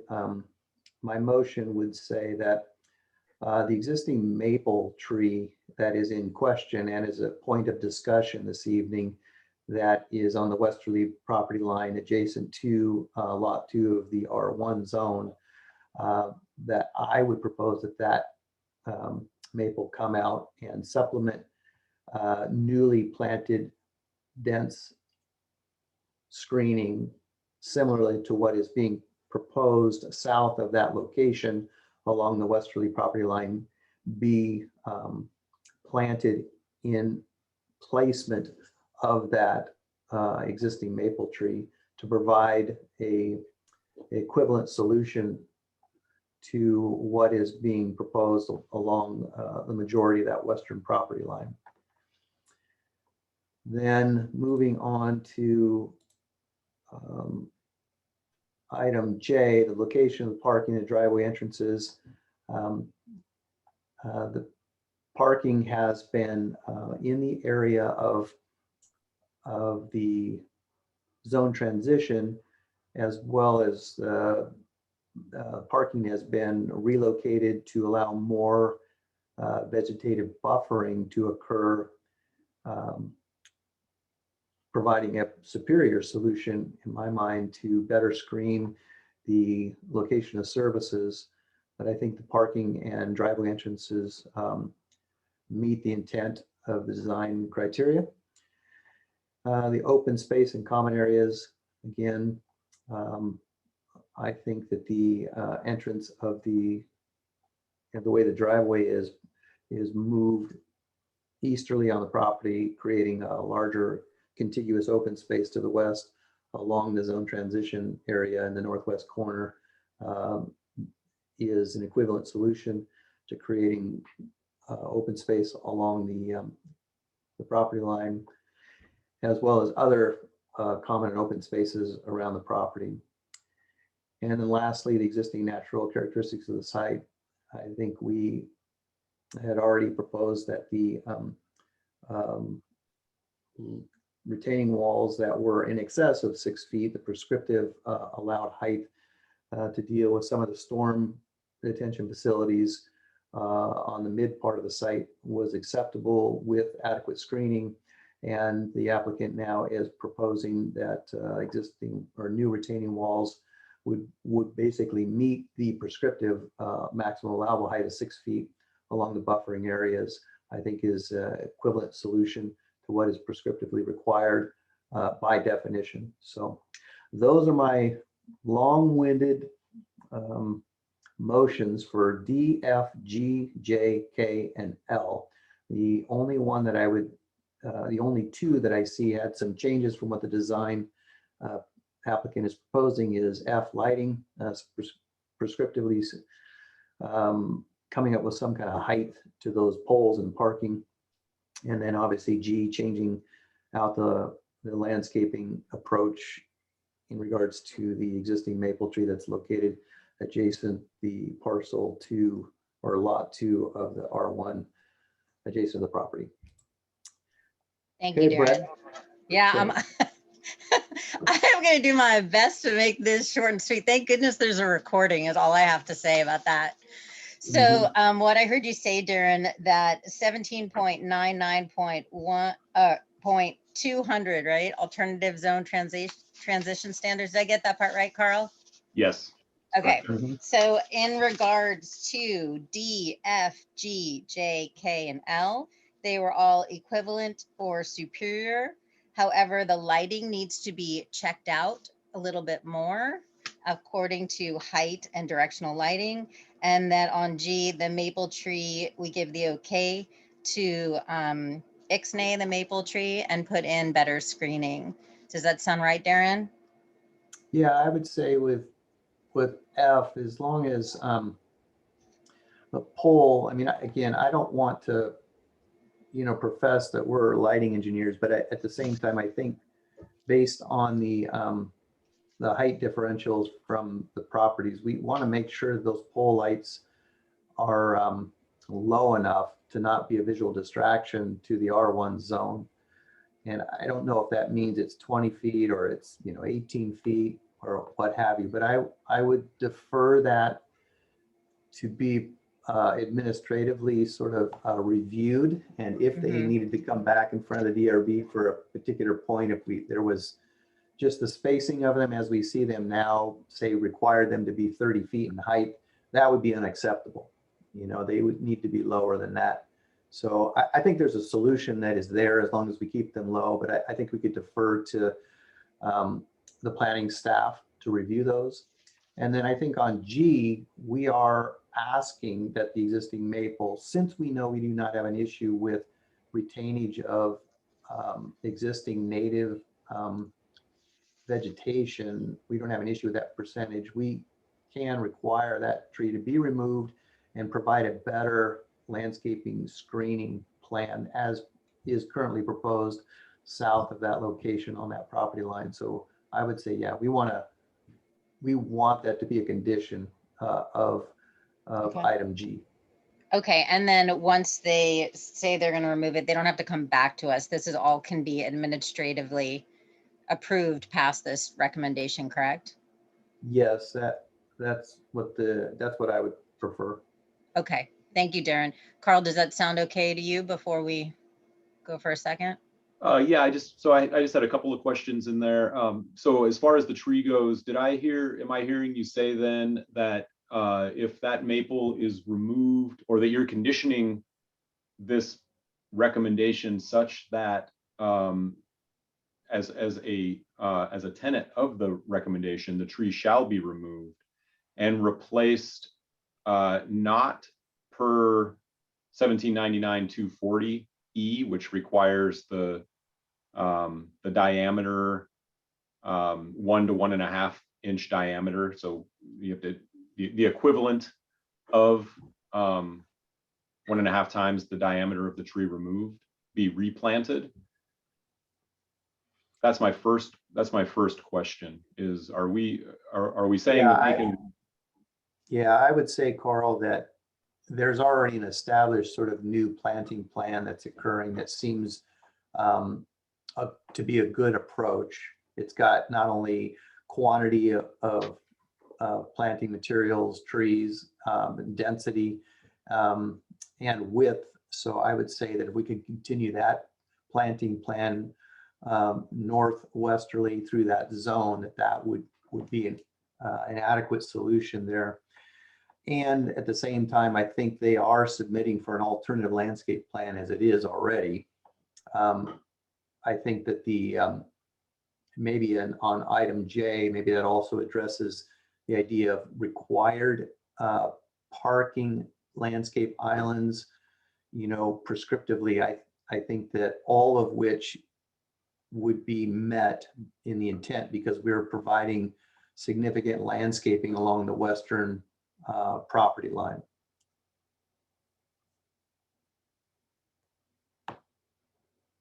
my motion would say that the existing maple tree that is in question and is a point of discussion this evening that is on the westerly property line adjacent to lot 2 of the R1 zone, that I would propose that maple come out and supplement newly planted dense screening similarly to what is being proposed south of that location along the westerly property line be planted in placement of that existing maple tree to provide a equivalent solution to what is being proposed along the majority of that western property line. Then moving on to item J, the location of the parking and driveway entrances. The parking has been in the area of the zone transition, as well as parking has been relocated to allow more vegetative buffering to occur, providing a superior solution, in my mind, to better screen the location of services. But I think the parking and driveway entrances meet the intent of the design criteria. The open space and common areas, again, I think that the entrance of the way the driveway is moved easterly on the property, creating a larger contiguous open space to the west along the zone transition area in the northwest corner, is an equivalent solution to creating open space along the property line, as well as other common and open spaces around the property. And then lastly, the existing natural characteristics of the site. I think we had already proposed that the retaining walls that were in excess of 6 feet, the prescriptive allowed height to deal with some of the storm detention facilities on the mid part of the site was acceptable with adequate screening. And the applicant now is proposing that existing or new retaining walls would basically meet the prescriptive maximum allowable height of 6 feet along the buffering areas. I think is an equivalent solution to what is prescriptively required by definition. So those are my long-winded motions for D, F, G, J, K, and L. The only one that I would, the only two that I see had some changes from what the design applicant is proposing is F, lighting, prescriptively coming up with some kind of height to those poles and parking. And then obviously G, changing out the landscaping approach in regards to the existing maple tree that's located adjacent the parcel 2 or lot 2 of the R1 adjacent to the property. Thank you, Okay, Brett. Darren. Yeah, Okay. I'm going to do my best to make this short and sweet. Thank goodness there's a recording is all I have to say about that. So what I heard you say, Darren, that 17.99.1 point 200, right? Alternative zone transition standards. Did I get that part right, Carl? Yes. Okay, Mhm. so in regards to D, F, G, J, K, and L, they were all equivalent or superior. However, the lighting needs to be checked out a little bit more according to height and directional lighting. And that on G, the maple tree, we give the okay to ixnay the maple tree and put in better screening. Does that sound right, Darren? Yeah, I would say with F, as long as the pole, I mean, again, I don't want to, profess that we're lighting engineers, but at the same time, I think based on the height differentials from the properties, we want to make sure those pole lights are low enough to not be a visual distraction to the R1 zone. And I don't know if that means it's 20 feet or it's, 18 feet or what have you, but I would defer that to be administratively sort of reviewed. And if they Mhm. needed to come back in front of the DRB for a particular point, if there was just the spacing of them as we see them now, say required them to be 30 feet in height, that would be unacceptable. They would need to be lower than that. So I think there's a solution that is there as long as we keep them low, but I think we could defer to the planning staff to review those. And then I think on G, we are asking that the existing maple, since we know we do not have an issue with retainage of existing native vegetation, we don't have an issue with that percentage. We can require that tree to be removed and provide a better landscaping screening plan as is currently proposed south of that location on that property line. So I would say, yeah, we want that to be a condition of Okay. item G. Okay, and then once they say they're gonna remove it, they don't have to come back to us. This is all can be administratively approved past this recommendation, correct? Yes, that's what I would prefer. Okay, thank you, Darren. Carl, does that sound okay to you before we go for a second? Yeah, I just had a couple of questions in there. So as far as the tree goes, am I hearing you say then that if that maple is removed, or that you're conditioning this recommendation such that as a tenet of the recommendation, the tree shall be removed and replaced not per 1799-240 E, which requires the diameter 1 to 1.5 inch diameter. So you have to the equivalent of 1.5 times the diameter of the tree removed be replanted. That's my first question is, are we saying that they can? Yeah, I would say, Carl, that there's already an established sort of new planting plan that's occurring that seems to be a good approach. It's got not only quantity of planting materials, trees, density, and width. So I would say that if we could continue that planting plan northwesterly through that zone, that would be an adequate solution there. And at the same time, I think they are submitting for an alternative landscape plan as it is already. I think that the maybe on item J, maybe that also addresses the idea of required parking landscape islands, prescriptively. I think that all of which would be met in the intent because we're providing significant landscaping along the western property line.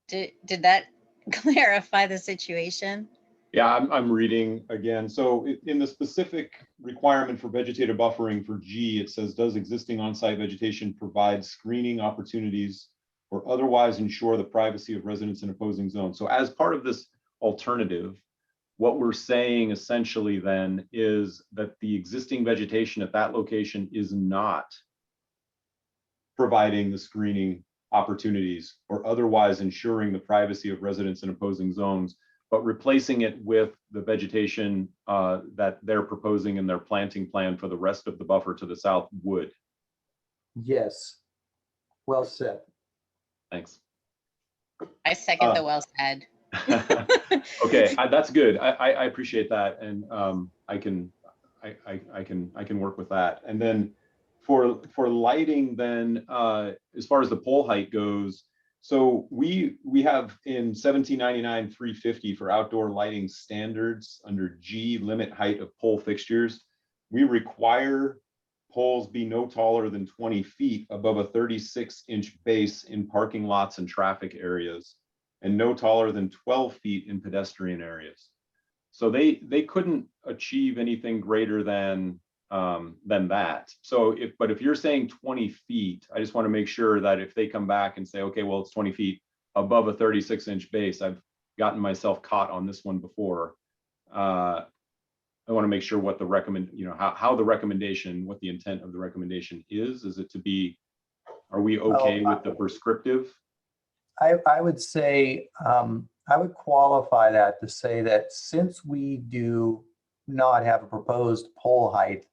Did that clarify the situation? Yeah, I'm reading again. So in the specific requirement for vegetative buffering for G, it says, does existing on-site vegetation provide screening opportunities or otherwise ensure the privacy of residents in opposing zones? So as part of this alternative, what we're saying essentially then is that the existing vegetation at that location is not providing the screening opportunities or otherwise ensuring the privacy of residents in opposing zones, but replacing it with the vegetation that they're proposing in their planting plan for the rest of the buffer to the south would. Yes. Well said. Thanks. I second Uh, the well said. Okay, that's good. I appreciate that, and I can work with that. And then for lighting, then as far as the pole height goes, so we have in 1799 350 for outdoor lighting standards under G, limit height of pole fixtures, we require poles be no taller than 20 feet above a 36-inch base in parking lots and traffic areas, and no taller than 12 feet in pedestrian areas. So they couldn't achieve anything greater than that. So if you're saying 20 feet, I just want to make sure that if they come back and say, okay, well, it's 20 feet above a 36-inch base, I've gotten myself caught on this one before. I want to make sure what the how the recommendation, what the intent of the recommendation is. Is it to be, are we okay with the prescriptive? I would say, I would qualify that to say that since we do not have a proposed pole height,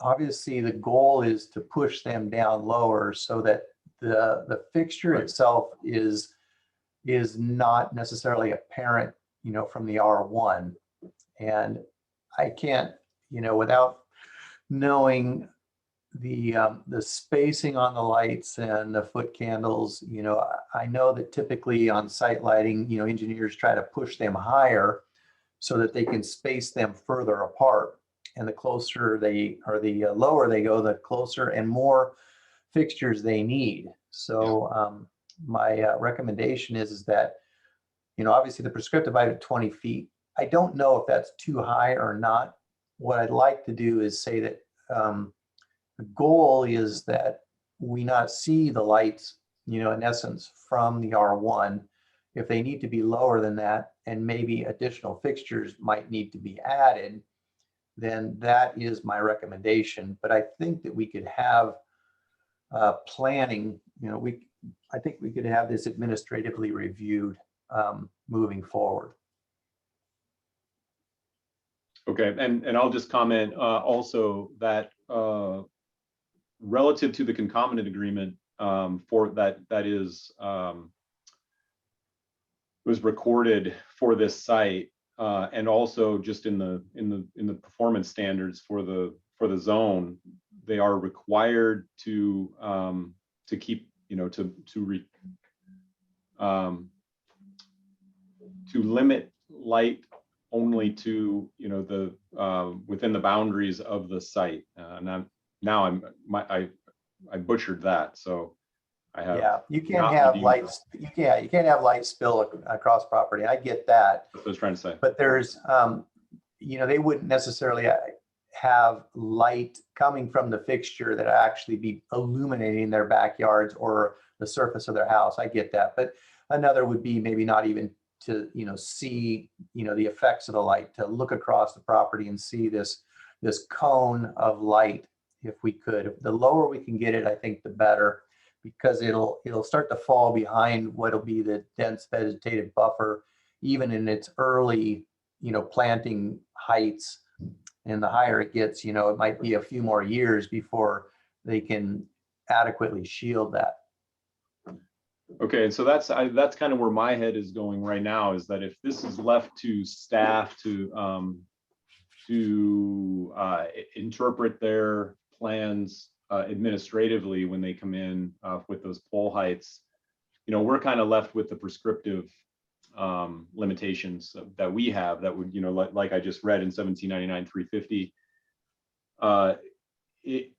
obviously the goal is to push them down lower so that the fixture Right. itself is not necessarily apparent, from the R1. And I can't, without knowing the spacing on the lights and the foot candles, I know that typically on site lighting, engineers try to push them higher so that they can space them further apart. And the closer they, or the lower they go, the closer and more fixtures they need. So my recommendation is that, obviously the prescriptive height of 20 feet, I don't know if that's too high or not. What I'd like to do is say that the goal is that we not see the lights, in essence, from the R1. If they need to be lower than that, and maybe additional fixtures might need to be added, then that is my recommendation. But I think that we could have planning, I think we could have this administratively reviewed moving forward. Okay, and I'll just comment also that relative to the concomitant agreement for that was recorded for this site, and also just in the performance standards for the zone, they are required to keep, to limit light only to within the boundaries of the site. I butchered that, so I have. Yeah, you can't not have redeemed lights. You can't have light spill across property. I get that. That's what I was trying to say. But there's, they wouldn't necessarily have light coming from the fixture that actually be illuminating their backyards or the surface of their house. I get that. But another would be maybe not even to, see, the effects of the light, to look across the property and see this cone of light. If we could, the lower we can get it, I think the better, because it'll start to fall behind what'll be the dense vegetative buffer, even in its early, planting heights. And the higher it gets, it might be a few more years before they can adequately shield that. Okay, so that's kind of where my head is going right now, is that if this is left to staff to interpret their plans administratively when they come in with those pole heights, we're kind of left with the prescriptive limitations that we have that would, like I just read in 1799 350.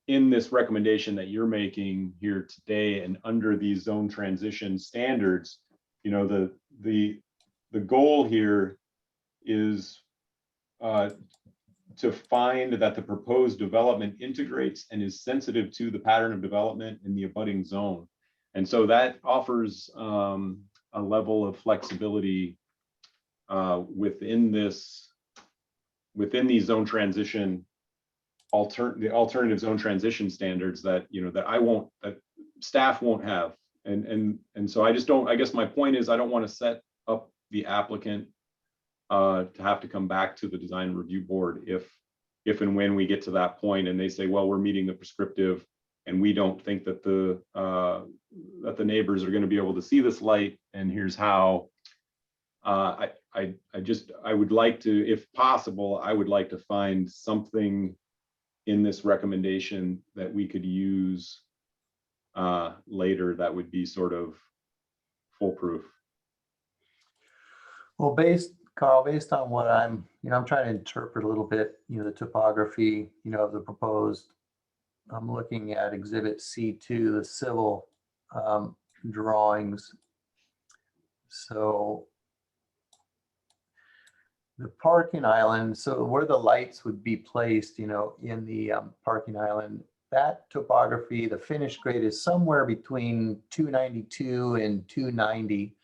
In this recommendation that you're making here today, and under these zone transition standards, the goal here is to find that the proposed development integrates and is sensitive to the pattern of development in the abutting zone. And so that offers a level of flexibility within these zone transition the alternative zone transition standards that, you know, that staff won't have. And so I just don't, I guess my point is I don't want to set up the applicant to have to come back to the design review board if and when we get to that point and they say, well, we're meeting the prescriptive and we don't think that the neighbors are going to be able to see this light, and here's how. I would like to, if possible, I would like to find something in this recommendation that we could use later that would be sort of foolproof. Well, Carl, based on what I'm trying to interpret a little bit, the topography, of the proposed, I'm looking at Exhibit C2, the civil drawings. So the parking island, so where the lights would be placed, in the parking island, that topography, the finished grade is somewhere between 292 and 290.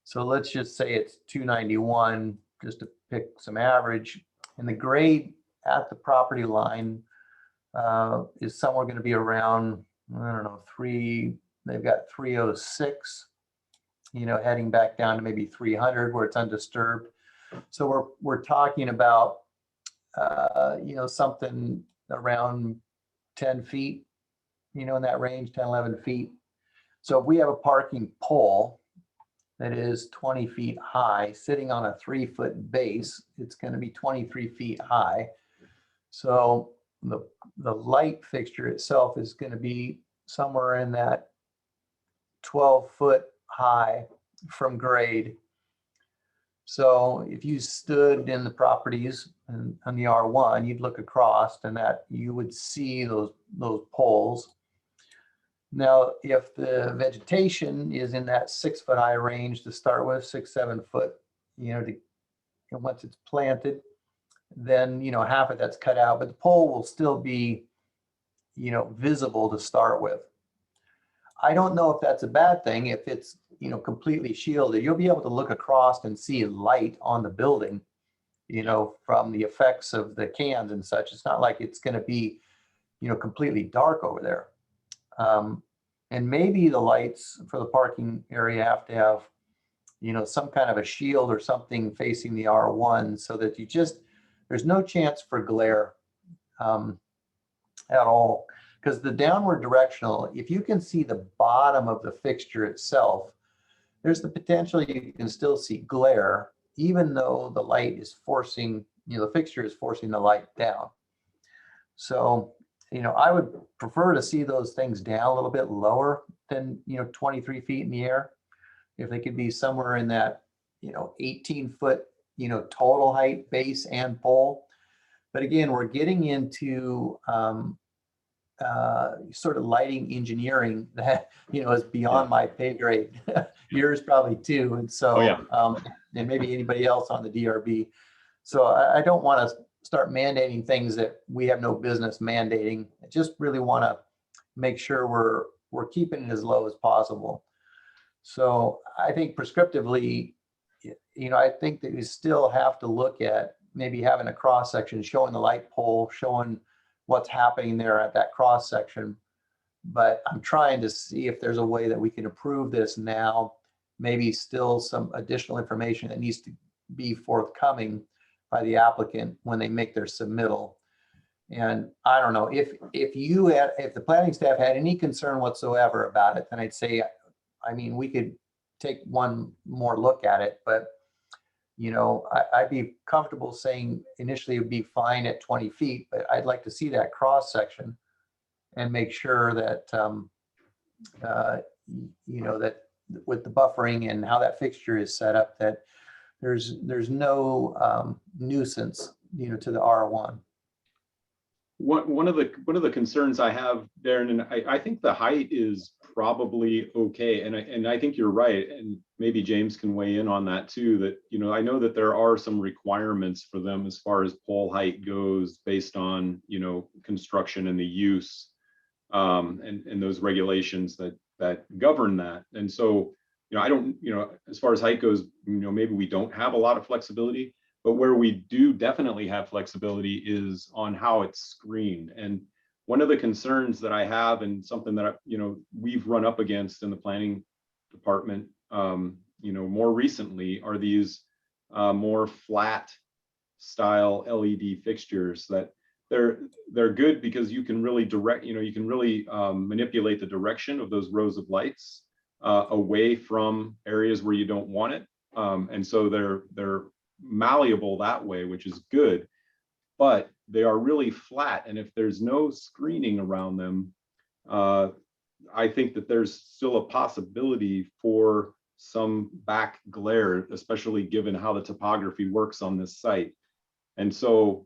So let's just say it's 291, just to pick some average. And the grade at the property line is somewhere going to be around, I don't know, they've got 306, heading back down to maybe 300 where it's undisturbed. So we're talking about, something around 10 feet, in that range, 10, 11 feet. So if we have a parking pole that is 20 feet high, sitting on a 3-foot base, it's going to be 23 feet high. So the light fixture itself is going to be somewhere in that 12-foot high from grade. So if you stood in the properties and on the R1, you'd look across and that you would see those poles. Now, if the vegetation is in that 6-foot high range to start with, 6, 7 foot, and once it's planted, then, half of that's cut out, but the pole will still be, visible to start with. I don't know if that's a bad thing. If it's, completely shielded, you'll be able to look across and see light on the building, from the effects of the cans and such. It's not like it's going to be, completely dark over there. And maybe the lights for the parking area have to have, some kind of a shield or something facing the R1 so that there's no chance for glare at all. Because the downward directional, if you can see the bottom of the fixture itself, there's the potential you can still see glare, even though the light is forcing, the fixture is forcing the light down. So, I would prefer to see those things down a little bit lower than, 23 feet in the air. If they could be somewhere in that, 18-foot, total height, base and pole. But again, we're getting into sort of lighting engineering that, is beyond my pay grade. Yours probably too. And so, and maybe anybody else on the DRB. So I don't want to start mandating things that we have no business mandating. I just really want to make sure we're keeping it as low as possible. So I think prescriptively, I think that you still have to look at maybe having a cross section showing the light pole, showing what's happening there at that cross section. But I'm trying to see if there's a way that we can approve this now, maybe still some additional information that needs to be forthcoming by the applicant when they make their submittal. And I don't know, if the planning staff had any concern whatsoever about it, then I'd say, we could take one more look at it, but I'd be comfortable saying initially it would be fine at 20 feet, but I'd like to see that cross section and make sure that, that with the buffering and how that fixture is set up, that there's no nuisance, to the R1. One of the concerns I have, Darren, and I think the height is probably okay, and I think you're right, and maybe James can weigh in on that too. That I know that there are some requirements for them as far as pole height goes, based on construction and the use, and those regulations that govern that. And so I don't, as far as height goes, maybe we don't have a lot of flexibility. But where we do definitely have flexibility is on how it's screened. And one of the concerns that I have, and something that we've run up against in the planning department, more recently, are these more flat style LED fixtures that they're good because you can really manipulate the direction of those rows of lights away from areas where you don't want it. And so they're malleable that way, which is good, but they are really flat. And if there's no screening around them, I think that there's still a possibility for some back glare, especially given how the topography works on this site. And so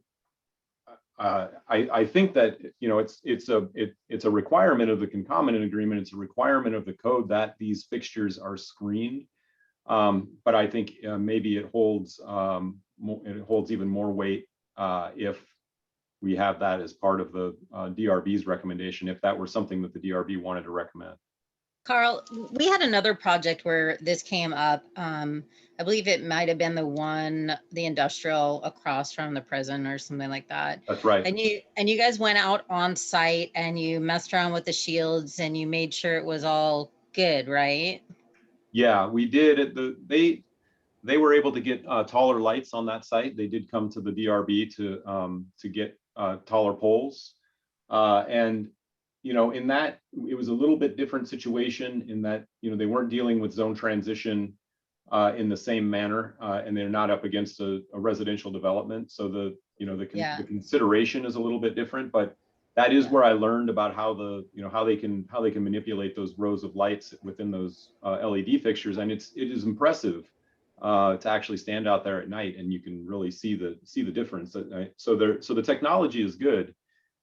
I think that it's a requirement of the concomitant agreement. It's a requirement of the code that these fixtures are screened. But I think maybe it holds even more weight if we have that as part of the DRB's recommendation, if that were something that the DRB wanted to recommend. Carl, we had another project where this came up. I believe it might have been the industrial across from the prison or something like that. That's right. And you guys went out on site and you messed around with the shields and you made sure it was all good, right? Yeah, we did. They were able to get taller lights on that site. They did come to the DRB to get taller poles, and in that it was a little bit different situation in that they weren't dealing with zone transition in the same manner, and they're not up against a residential development, so the consideration is a little bit different. But that is where I learned about how how they can manipulate those rows of lights within those LED fixtures, and it is impressive to actually stand out there at night and you can really see the difference. So the technology is good.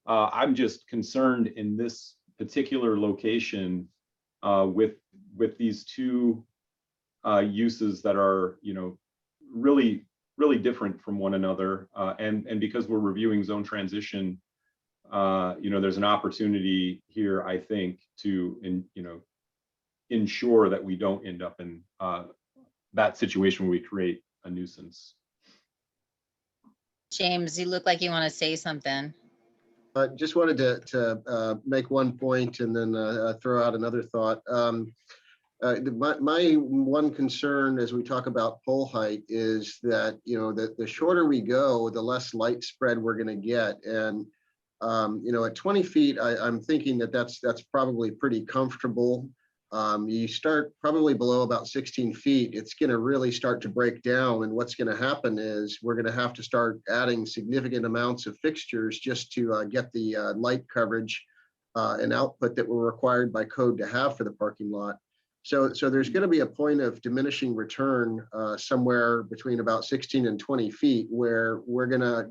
I'm just concerned in this particular location with these two uses that are really different from one another, and because we're reviewing zone transition, there's an opportunity here, I think, to ensure that we don't end up in that situation where we create a nuisance. James, you look like you want to say something. I just wanted to make one point and then throw out another thought. My one concern as we talk about pole height is that the shorter we go, the less light spread we're going to get. And at 20 feet, I'm thinking that's probably pretty comfortable. You start probably below about 16 feet, it's going to really start to break down. And what's going to happen is we're going to have to start adding significant amounts of fixtures just to get the light coverage and output that were required by code to have for the parking lot. So there's going to be a point of diminishing return somewhere between about 16 and 20 feet where we're going to,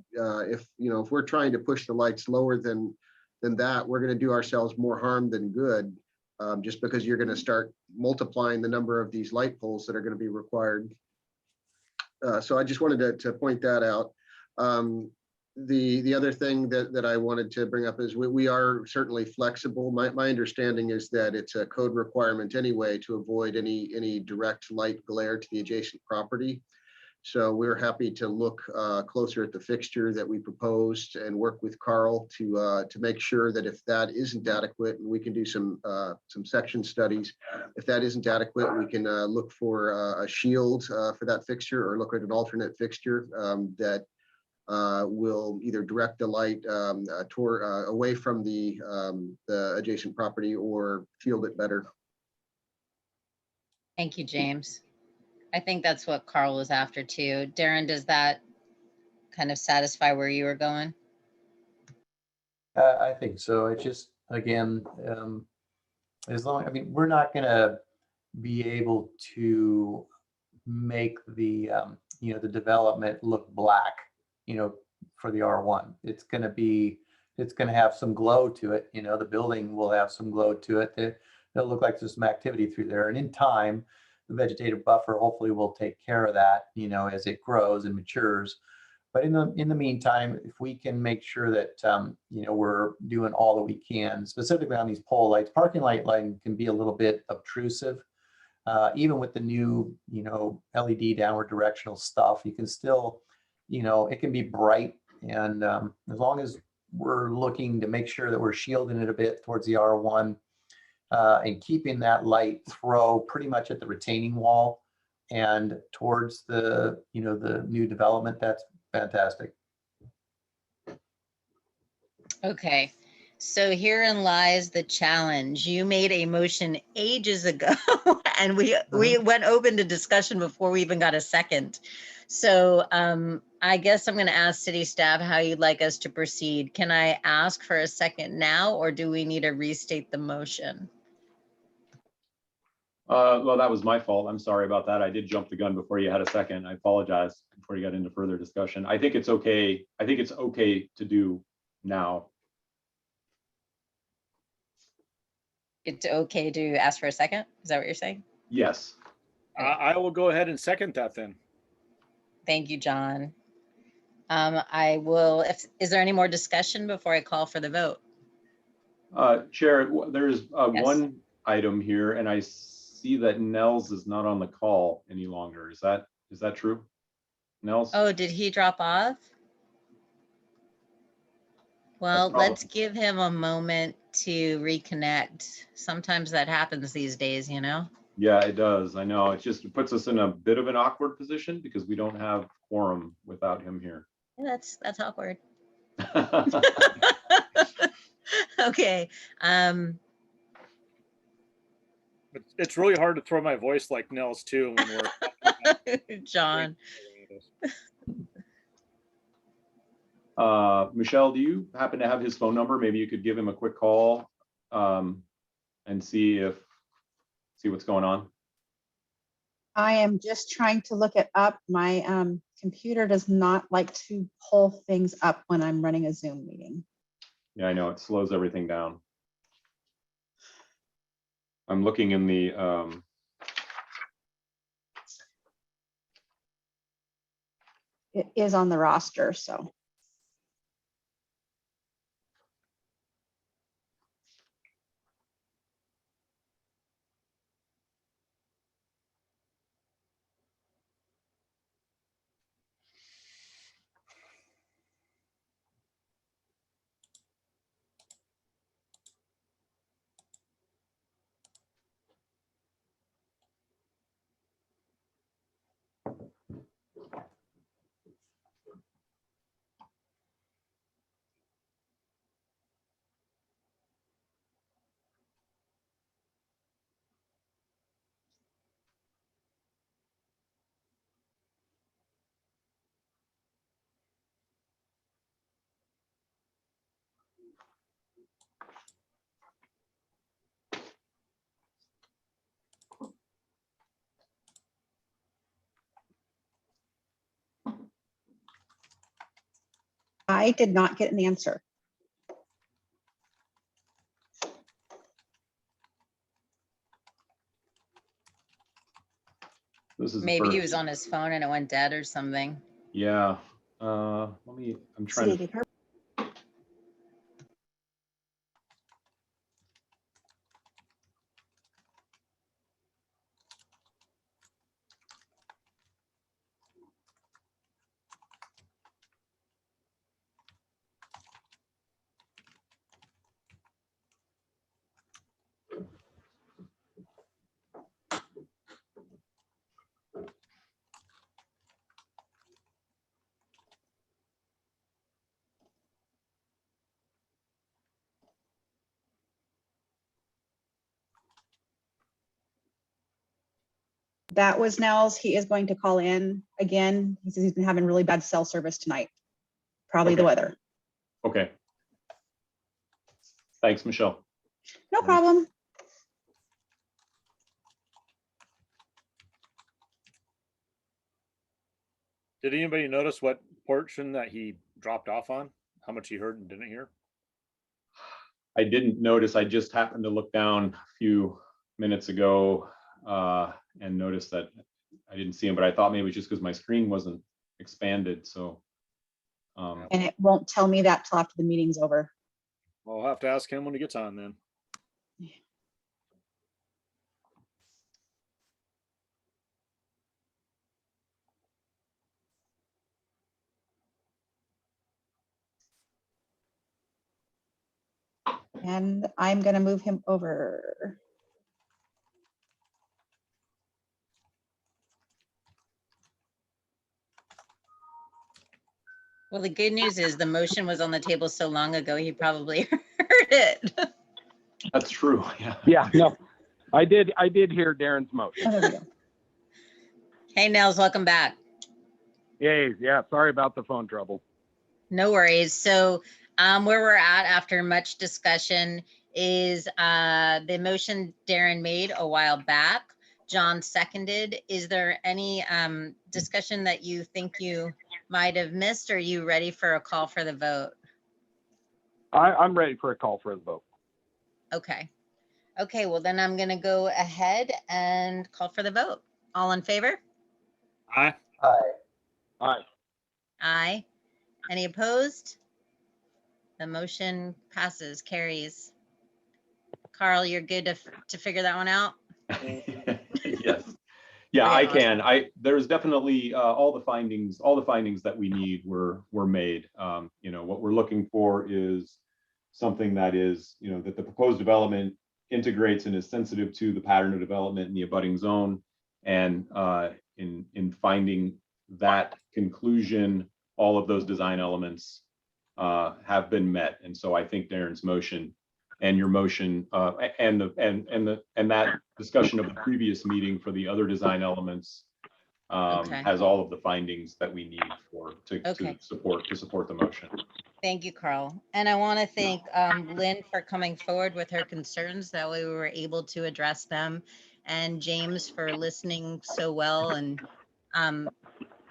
if we're trying to push the lights lower than that, we're going to do ourselves more harm than good. Just because you're going to start multiplying the number of these light poles that are going to be required. So I just wanted to point that out. The other thing that I wanted to bring up is we are certainly flexible. My understanding is that it's a code requirement anyway to avoid any direct light glare to the adjacent property. So we're happy to look closer at the fixture that we proposed and work with Carl to make sure that if that isn't adequate, and we can do some section studies. If that isn't adequate, we can look for a shield for that fixture or look at an alternate fixture that will either direct the light away from the adjacent property or field it better. Thank you, James. I think that's what Carl was after too. Darren, does that kind of satisfy where you were going? I think so. It's just, again, we're not going to be able to make the, the development look black, for the R1. It's going to have some glow to it. The building will have some glow to it. It'll look like there's some activity through there. And in time, the vegetative buffer hopefully will take care of that, as it grows and matures. But in the meantime, if we can make sure that, we're doing all that we can, specifically on these pole lights, parking lighting can be a little bit obtrusive. Even with the new, LED downward directional stuff, you can still it can be bright, and as long as we're looking to make sure that we're shielding it a bit towards the R1 and keeping that light throw pretty much at the retaining wall and towards the new development, that's fantastic. Okay, so herein lies the challenge. You made a motion ages ago and we went open to discussion before we even got a second. So I guess I'm going to ask city staff how you'd like us to proceed. Can I ask for a second now, or do we need to restate the motion? Well, that was my fault. I'm sorry about that. I did jump the gun before you had a second. I apologize before you got into further discussion. I think it's okay. I think it's okay to do now. It's okay to ask for a second? Is that what you're saying? Yes. I will go ahead and second that then. Thank you, John. I will, is there any more discussion before I call for the vote? Chair, there's Yes. one item here, and I see that Nels is not on the call any longer. Is that true? Nels? Oh, did he drop off? Well, problem. let's give him a moment to reconnect. Sometimes that happens these days, you know? Yeah, it does. I know. It puts us in a bit of an awkward position because we don't have quorum without him here. Yeah, that's awkward. Okay. It's really hard to throw my voice like Nels too when we're John, Michelle, do you happen to have his phone number? Maybe you could give him a quick call and see what's going on. I am just trying to look it up. My computer does not like to pull things up when I'm running a Zoom meeting. Yeah, I know it slows everything down. I'm looking in the It is on the roster, so. I did not get an answer. this is the maybe he first. was on his phone and it went dead or something. Yeah. I'm trying to. CDD That was Nels. He is going to call in again. He says he's been having really bad cell service tonight. Probably the Okay. weather. Okay. Thanks, Michelle. No problem. Did anybody notice what portion that he dropped off on? How much he heard and didn't hear? I didn't notice. I just happened to look down a few minutes ago and noticed that I didn't see him, but I thought maybe it was just because my screen wasn't expanded. So And it won't tell me that till after the meeting's over. I'll have to ask him when he gets on then. And I'm going to move him over. Well, the good news is the motion was on the table so long ago, he probably heard it. That's true. Yeah. Yeah, no, I did hear Darren's Oh, motion. there we go. Hey, Nels, welcome back. Yay, yeah, sorry about the phone trouble. No worries. So where we're at after much discussion is the motion Darren made a while back. John seconded. Is there any discussion that you think you might have missed? Or are you ready for a call for the vote? I'm ready for a call for the vote. Okay. Okay, well then I'm gonna go ahead and call for the vote. All in favor? Aye. Aye. Aye. Aye. Any opposed? The motion passes, carries. Carl, you're good to figure that one out? Yes. Yeah, Okay, I awesome. can. There's definitely all the findings that we need were made. You know, what we're looking for is something that is, you know, that the proposed development integrates and is sensitive to the pattern of development in the abutting zone. And in finding that conclusion, all of those design elements have been met. And so I think Darren's motion and your motion and that discussion of the previous meeting for the other design elements Okay. has all of the findings that we need Okay. to support the motion. Thank you, Carl. And I want to thank Lynn for coming forward with her concerns. That way we were able to address them. And James for listening so well and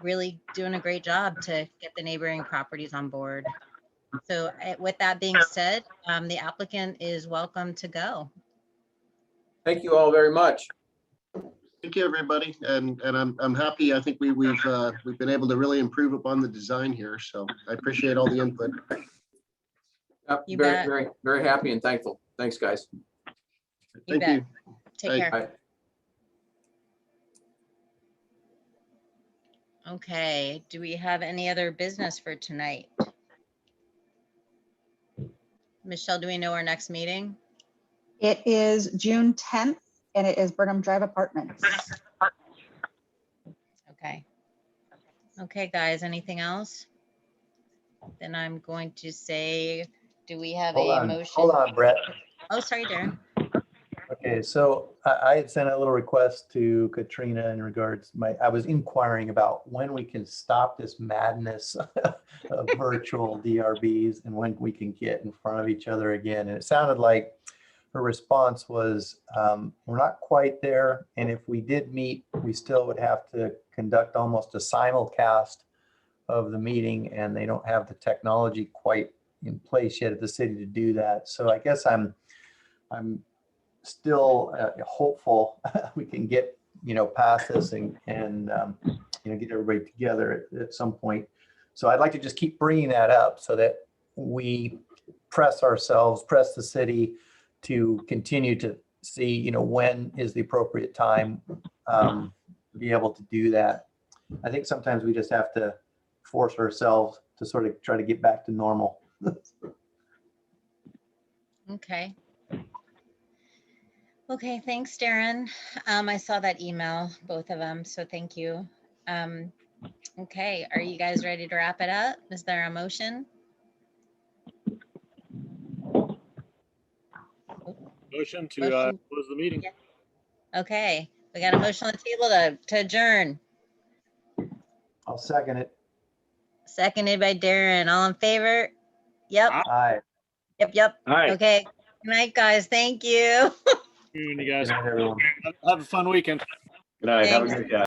really doing a great job to get the neighboring properties on board. So with that being said, the applicant is welcome to go. Thank you all very much. Thank you, everybody. And I'm happy. I think we've been able to really improve upon the design here. So I appreciate all the input. Yep, You very, bet. very, very happy and thankful. Thanks, guys. You Thank bet. you. Take Bye. care. Bye. Okay, do we have any other business for tonight? Michelle, do we know our next meeting? It is June 10th and it is Burnham Drive Apartments. Okay. Okay, guys, anything else? Then I'm going to say, do we have a motion? Hold on, Brett. Oh, sorry, Darren. Okay, so I had sent a little request to Katrina in regards, I was inquiring about when we can stop this madness of virtual DRBs and when we can get in front of each other again. And it sounded like her response was, we're not quite there. And if we did meet, we still would have to conduct almost a simulcast of the meeting, and they don't have the technology quite in place yet at the city to do that. So I guess I'm still hopeful we can get, past this and get everybody together at some point. So I'd like to just keep bringing that up so that we press the city to continue to see, when is the appropriate time to be able to do that. I think sometimes we just have to force ourselves to sort of try to get back to normal. Okay. Okay, thanks, Darren. I saw that email, both of them, so thank you. Okay, are you guys ready to wrap it up? Is there a motion? Motion to Motion. close the meeting. Okay, we got a motion on the table to adjourn. I'll second it. Seconded by Darren. All in favor? Yep, Aye. yep. Aye. Okay, good night, guys. Thank you. You guys Good night, everyone. have a fun weekend. Good night. Have a Thanks. good day.